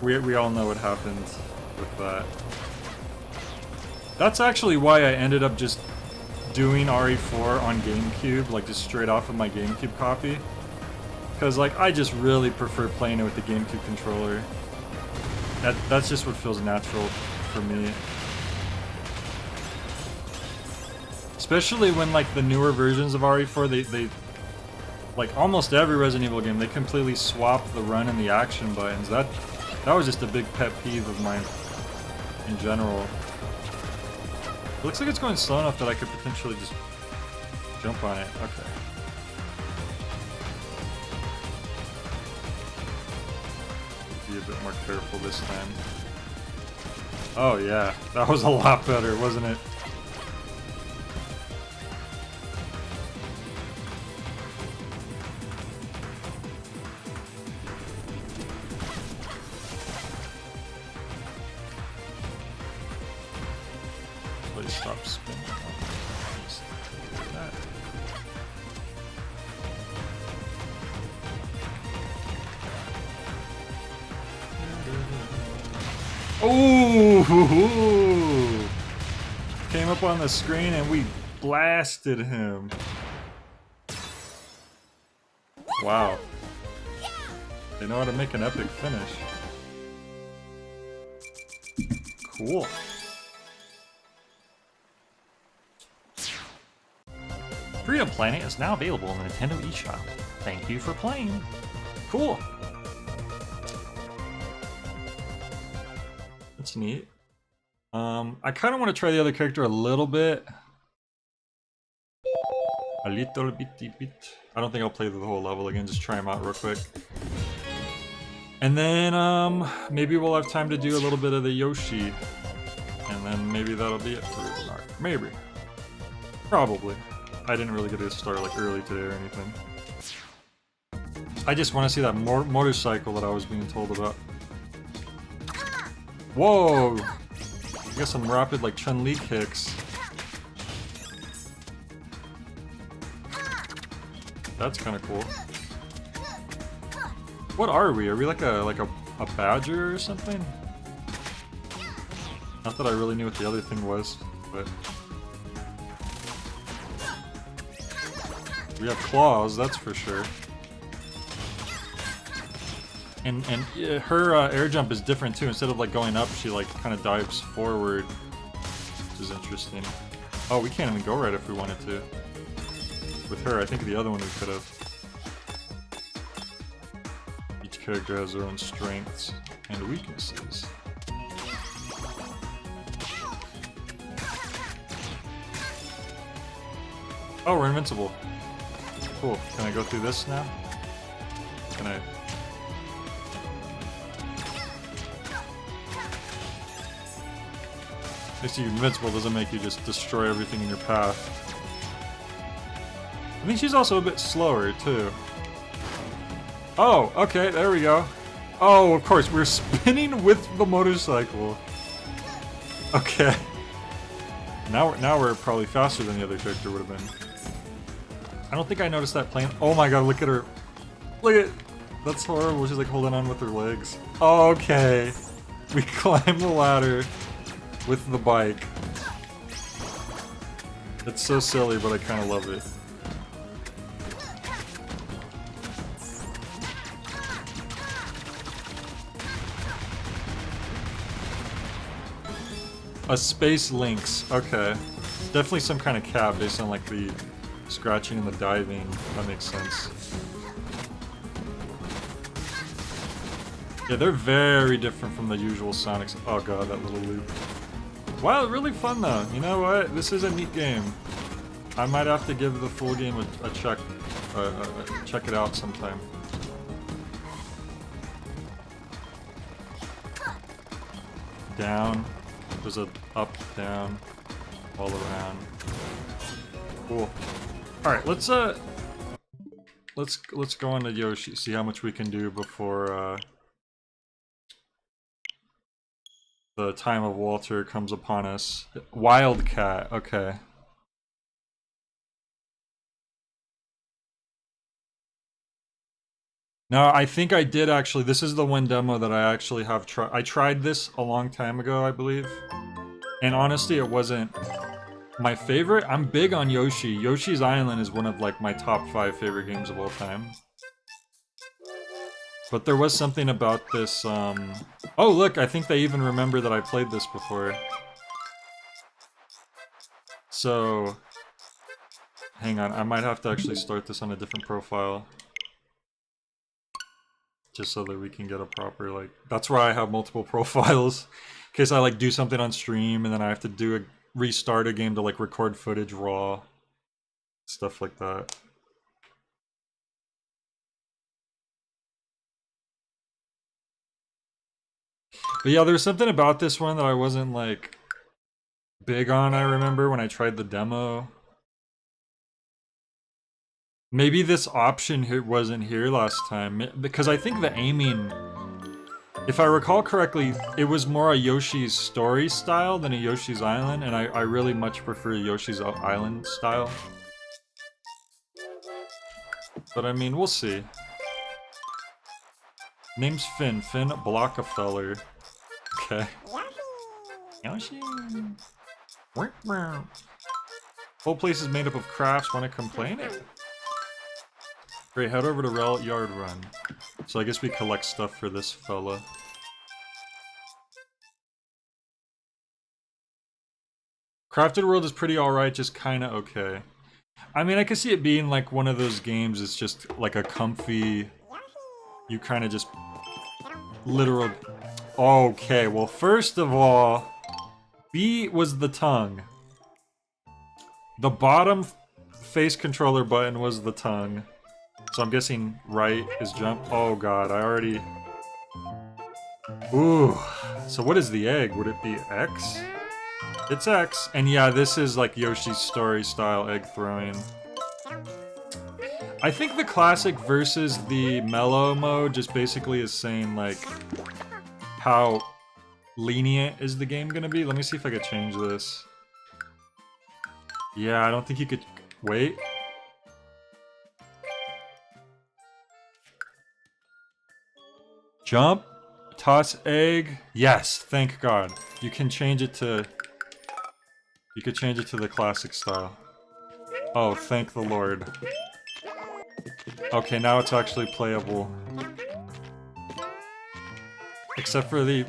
we all know what happened with that. That's actually why I ended up just doing RE4 on GameCube, like just straight off of my GameCube copy. Because like I just really prefer playing it with the GameCube controller. That's just what feels natural for me. Especially when like the newer versions of RE4, they like almost every Resident Evil game, they completely swap the run and the action buttons. That was just a big pet peeve of mine in general. It looks like it's going slow enough that I could potentially just jump on it. Okay. Be a bit more careful this time. Oh yeah, that was a lot better, wasn't it? Please stop spinning. Just do that. Oh! Came up on the screen and we blasted him. Wow. They know how to make an epic finish. Cool. Freedom Planet is now available in the Nintendo eShop. Thank you for playing. Cool. That's neat. I kind of want to try the other character a little bit. A little bitty bit. I don't think I'll play the whole level again, just try him out real quick. And then, maybe we'll have time to do a little bit of the Yoshi. And then maybe that'll be it for Mark. Maybe. Probably. I didn't really get to start like early today or anything. I just want to see that motorcycle that I was being told about. Whoa! I got some rapid like Chun-Li kicks. That's kind of cool. What are we? Are we like a badger or something? Not that I really knew what the other thing was, but we have claws, that's for sure. And her air jump is different too. Instead of like going up, she like kind of dives forward, which is interesting. Oh, we can't even go right if we wanted to. With her, I think the other one we could have. Each character has their own strengths and weaknesses. Oh, we're invincible. Cool. Can I go through this now? Can I? Makes you invincible doesn't make you just destroy everything in your path. I think she's also a bit slower too. Oh, okay, there we go. Oh, of course, we're spinning with the motorcycle. Okay. Now we're probably faster than the other character would have been. I don't think I noticed that plane. Oh my god, look at her. Look at... That's horrible, she's like holding on with her legs. Okay. We climb the ladder with the bike. It's so silly, but I kind of love it. A Space Lynx, okay. Definitely some kind of cab based on like the scratching and the diving. That makes sense. Yeah, they're very different from the usual Sonics. Oh god, that little loop. Wow, really fun though. You know what? This is a neat game. I might have to give the full game a check. Check it out sometime. Down. There's a up, down, all around. Cool. All right, let's go on to Yoshi. See how much we can do before The time of Walter comes upon us. Wildcat, okay. No, I think I did actually. This is the one demo that I actually have tried. I tried this a long time ago, I believe. And honestly, it wasn't my favorite. I'm big on Yoshi. Yoshi's Island is one of like my top 5 favorite games of all time. But there was something about this, oh look, I think they even remember that I played this before. So, hang on, I might have to actually start this on a different profile. Just so that we can get a proper, like, that's why I have multiple profiles. In case I like do something on stream and then I have to do restart a game to like record footage raw. Stuff like that. But yeah, there's something about this one that I wasn't like big on, I remember when I tried the demo. Maybe this option here wasn't here last time, because I think the aiming, if I recall correctly, it was more a Yoshi's Story style than a Yoshi's Island, and I really much prefer Yoshi's Island style. But I mean, we'll see. Name's Finn. Finn Blockefeller. Okay. Yoshi. Whole place is made up of crafts. Want to complain? Great, head over to Rel Yard Run. So I guess we collect stuff for this fella. Crafted World is pretty alright, just kinda okay. I mean, I could see it being like one of those games, it's just like a comfy... You kinda just... Literal... Okay, well first of all... B was the tongue. The bottom face controller button was the tongue. So I'm guessing right is jump. Oh god, I already... Ooh. So what is the egg? Would it be X? It's X. And yeah, this is like Yoshi's Story style egg throwing. I think the classic versus the mellow mode just basically is saying like how lenient is the game gonna be. Let me see if I could change this. Yeah, I don't think you could... Wait. Jump, toss egg. Yes, thank God. You can change it to... You could change it to the classic style. Oh, thank the Lord. Okay, now it's actually playable. Except for the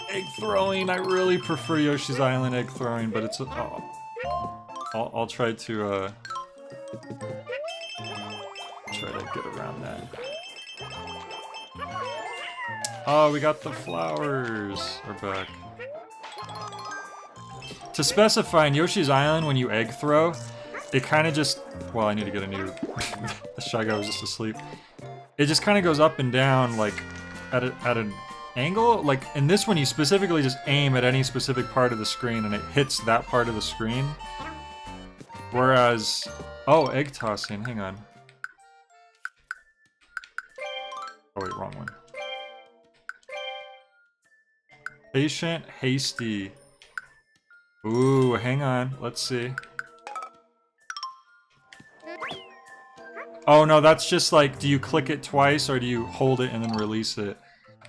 egg throwing. I really prefer Yoshi's Island egg throwing, but it's... I'll try to, try to get around that. Oh, we got the flowers. We're back. To specify, in Yoshi's Island, when you egg throw, it kind of just... Well, I need to get a new... The Shy Guy was just asleep. It just kind of goes up and down, like, at an angle. Like, in this one, you specifically just aim at any specific part of the screen, and it hits that part of the screen. Whereas... Oh, egg tossing. Hang on. Oh, wait, wrong one. Patient, hasty. Ooh, hang on. Let's see. Oh no, that's just like, do you click it twice or do you hold it and then release it?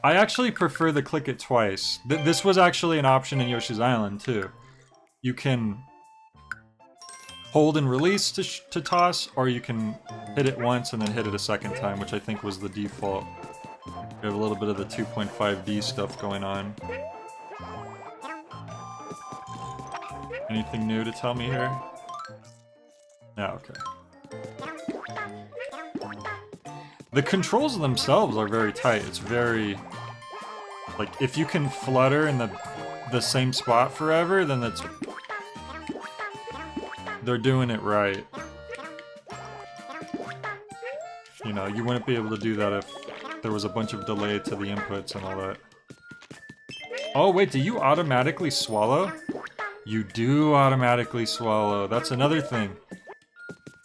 I actually prefer the click it twice. This was actually an option in Yoshi's Island too. You can hold and release to toss, or you can hit it once and then hit it a second time, which I think was the default. We have a little bit of the 2.5D stuff going on. Anything new to tell me here? Yeah, okay. The controls themselves are very tight. It's very... Like, if you can flutter in the same spot forever, then that's... They're doing it right. You know, you wouldn't be able to do that if there was a bunch of delay to the inputs and all that. Oh, wait, do you automatically swallow? You do automatically swallow. That's another thing.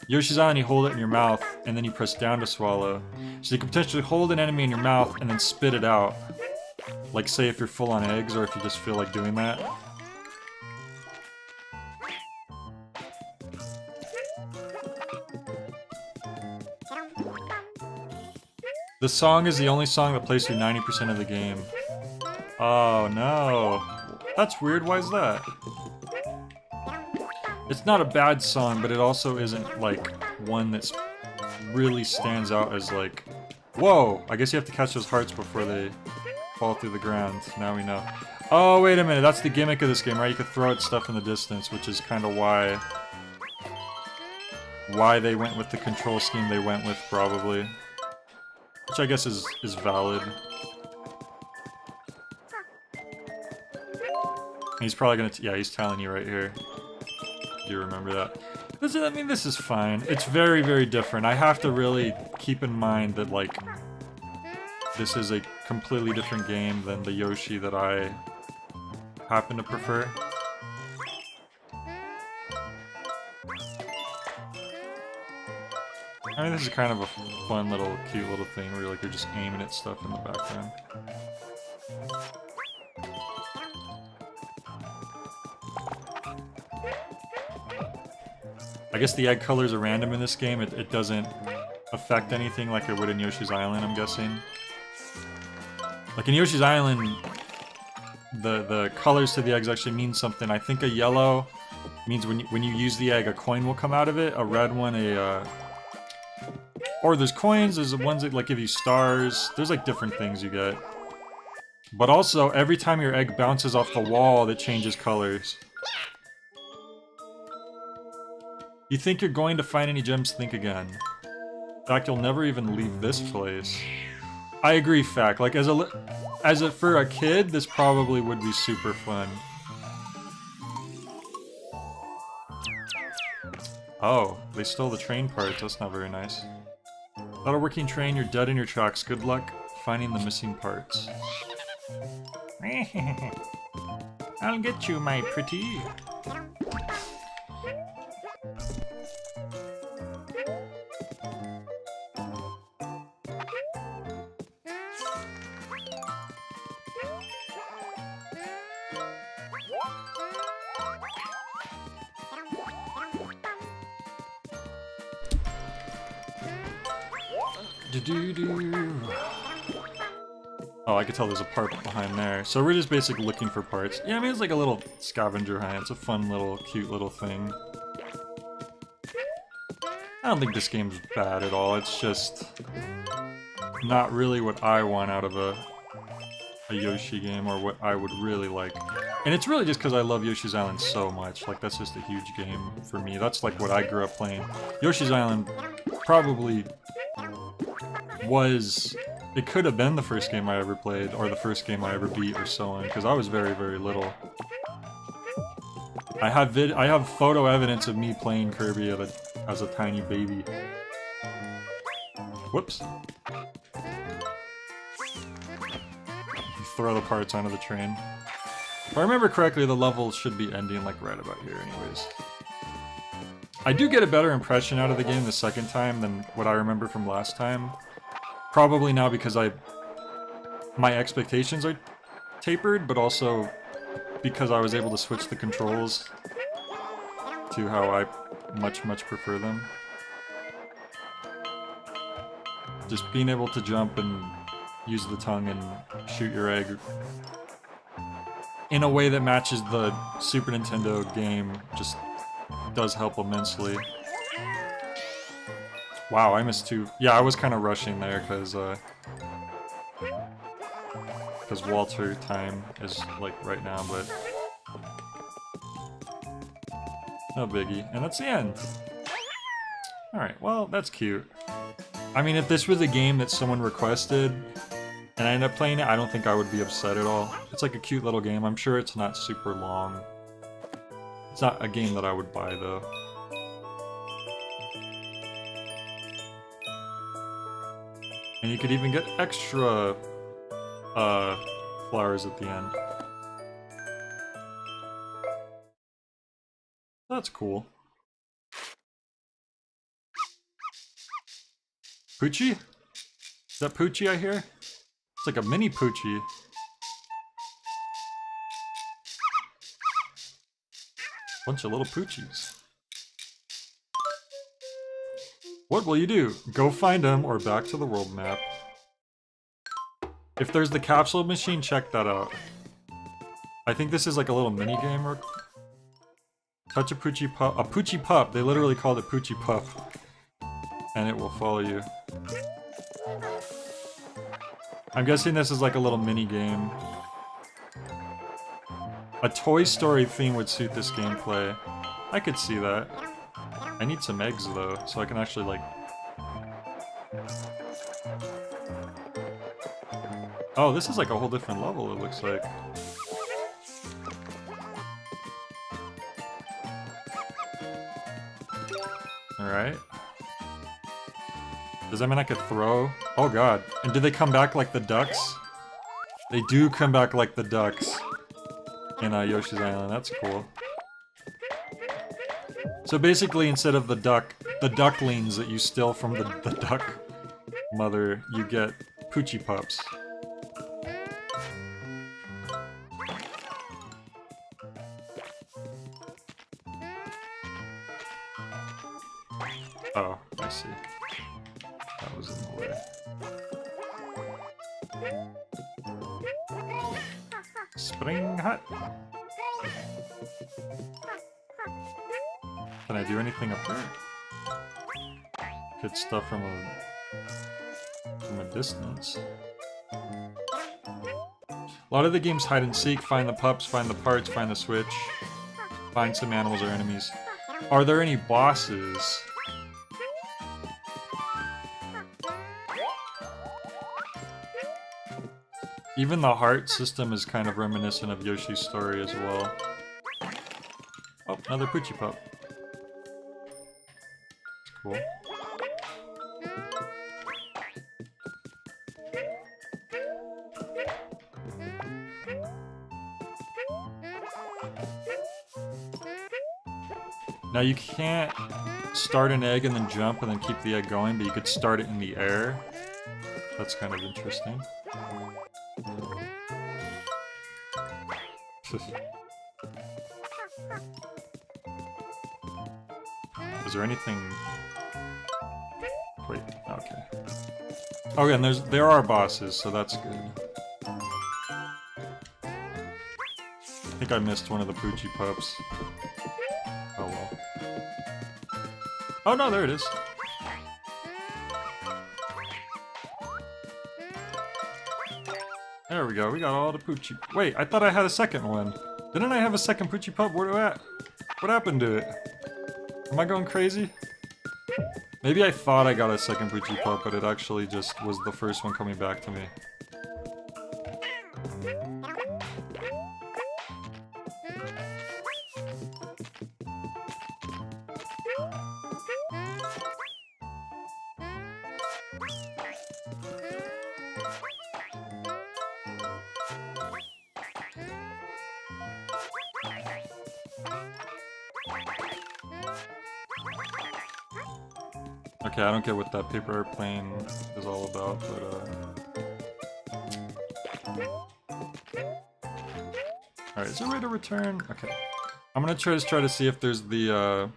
Yoshi's Island, you hold it in your mouth, and then you press down to swallow. So you can potentially hold an enemy in your mouth and then spit it out. Like, say if you're full on eggs, or if you just feel like doing that. The song is the only song that plays through 90% of the game. Oh no. That's weird, why is that? It's not a bad song, but it also isn't, like, one that's really stands out as, like... Whoa! I guess you have to catch those hearts before they fall through the ground. Now we know. Oh, wait a minute, that's the gimmick of this game, right? You could throw at stuff in the distance, which is kind of why they went with the control scheme they went with, probably. Which I guess is valid. He's probably gonna... yeah, he's telling you right here. Do you remember that? I mean, this is fine. It's very, very different. I have to really keep in mind that, like, this is a completely different game than the Yoshi that I happen to prefer. I mean, this is kind of a fun little, cute little thing where you're just aiming at stuff in the background. I guess the egg colors are random in this game. It doesn't affect anything like it would in Yoshi's Island, I'm guessing. Like in Yoshi's Island, the colors to the eggs actually mean something. I think a yellow means when you use the egg, a coin will come out of it. A red one, or there's coins, there's the ones that like give you stars. There's like different things you get. But also, every time your egg bounces off the wall, it changes colors. You think you're going to find any gems, think again. In fact, you'll never even leave this place. I agree, Fact. Like, for a kid, this probably would be super fun. Oh, they stole the train parts. That's not very nice. Without a working train, you're dead in your tracks. Good luck finding the missing parts. I'll get you, my pretty. Oh, I could tell there's a part behind there. So we're just basically looking for parts. Yeah, I mean, it's like a little scavenger hunt. It's a fun little, cute little thing. I don't think this game's bad at all. It's just not really what I want out of a Yoshi game, or what I would really like. And it's really just because I love Yoshi's Island so much. Like, that's just a huge game for me. That's like what I grew up playing. Yoshi's Island probably was... It could have been the first game I ever played, or the first game I ever beat, or so on, because I was very, very little. I have photo evidence of me playing Kirby as a tiny baby. Whoops. You throw the parts onto the train. If I remember correctly, the level should be ending like right about here anyways. I do get a better impression out of the game the second time than what I remember from last time. Probably now because my expectations are tapered, but also because I was able to switch the controls to how I much prefer them. Just being able to jump and use the tongue and shoot your egg in a way that matches the Super Nintendo game just does help immensely. Wow, I missed two. Yeah, I was kind of rushing there because Walter time is like right now, but no biggie. And that's the end. Alright, well, that's cute. I mean, if this was a game that someone requested and I end up playing it, I don't think I would be upset at all. It's like a cute little game. I'm sure it's not super long. It's not a game that I would buy, though. And you could even get extra flowers at the end. That's cool. Poochie? Is that Poochie I hear? It's like a mini Poochie. Bunch of little poochies. What will you do? Go find them or back to the world map. If there's the capsule machine, check that out. I think this is like a little mini game or touch a Poochie Pup. A Poochie Pup. They literally called it Poochie Pup. And it will follow you. I'm guessing this is like a little mini game. A Toy Story theme would suit this gameplay. I could see that. I need some eggs though, so I can actually like... Oh, this is like a whole different level, it looks like. Alright. Does that mean I could throw? Oh god. And do they come back like the ducks? They do come back like the ducks in Yoshi's Island. That's cool. So basically, instead of the ducklings that you steal from the duck mother, you get Poochie Pups. Oh, I see. That was in the way. Spring Hut. Can I do anything up there? Hit stuff from a distance. A lot of the games hide and seek, find the pups, find the parts, find the switch, find some animals or enemies. Are there any bosses? Even the heart system is kind of reminiscent of Yoshi's Story as well. Oh, another Poochie Pup. Cool. Now you can't start an egg and then jump and then keep the egg going, but you could start it in the air. That's kind of interesting. Is there anything... Wait, okay. Oh yeah, and there are bosses, so that's good. I think I missed one of the Poochie Pups. Oh well. Oh no, there it is. There we go, we got all the Poochie... Wait, I thought I had a second one. Didn't I have a second Poochie Pup? Where do I at? What happened to it? Am I going crazy? Maybe I thought I got a second Poochie Pup, but it actually just was the first one coming back to me. Okay, I don't get what that paper airplane is all about, but alright, is there a way to return? Okay. I'm gonna try to see if there's the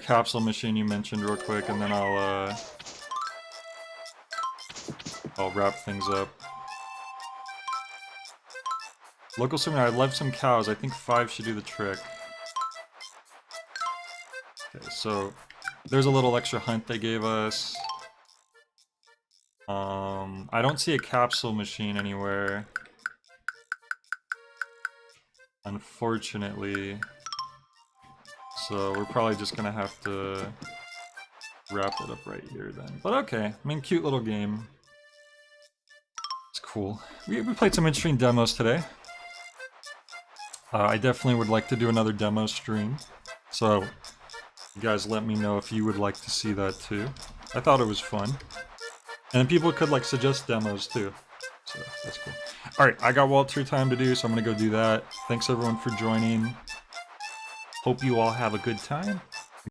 capsule machine you mentioned real quick, and then I'll wrap things up. Local seminar, I'd love some cows. I think 5 should do the trick. Okay, so there's a little extra hunt they gave us. I don't see a capsule machine anywhere, unfortunately. So we're probably just gonna have to wrap it up right here then. But okay, I mean, cute little game. It's cool. We played some interesting demos today. I definitely would like to do another demo stream. So you guys let me know if you would like to see that too. I thought it was fun. And then people could like suggest demos too. So that's cool. Alright, I got Walter time to do, so I'm gonna go do that. Thanks everyone for joining. Hope you all have a good time.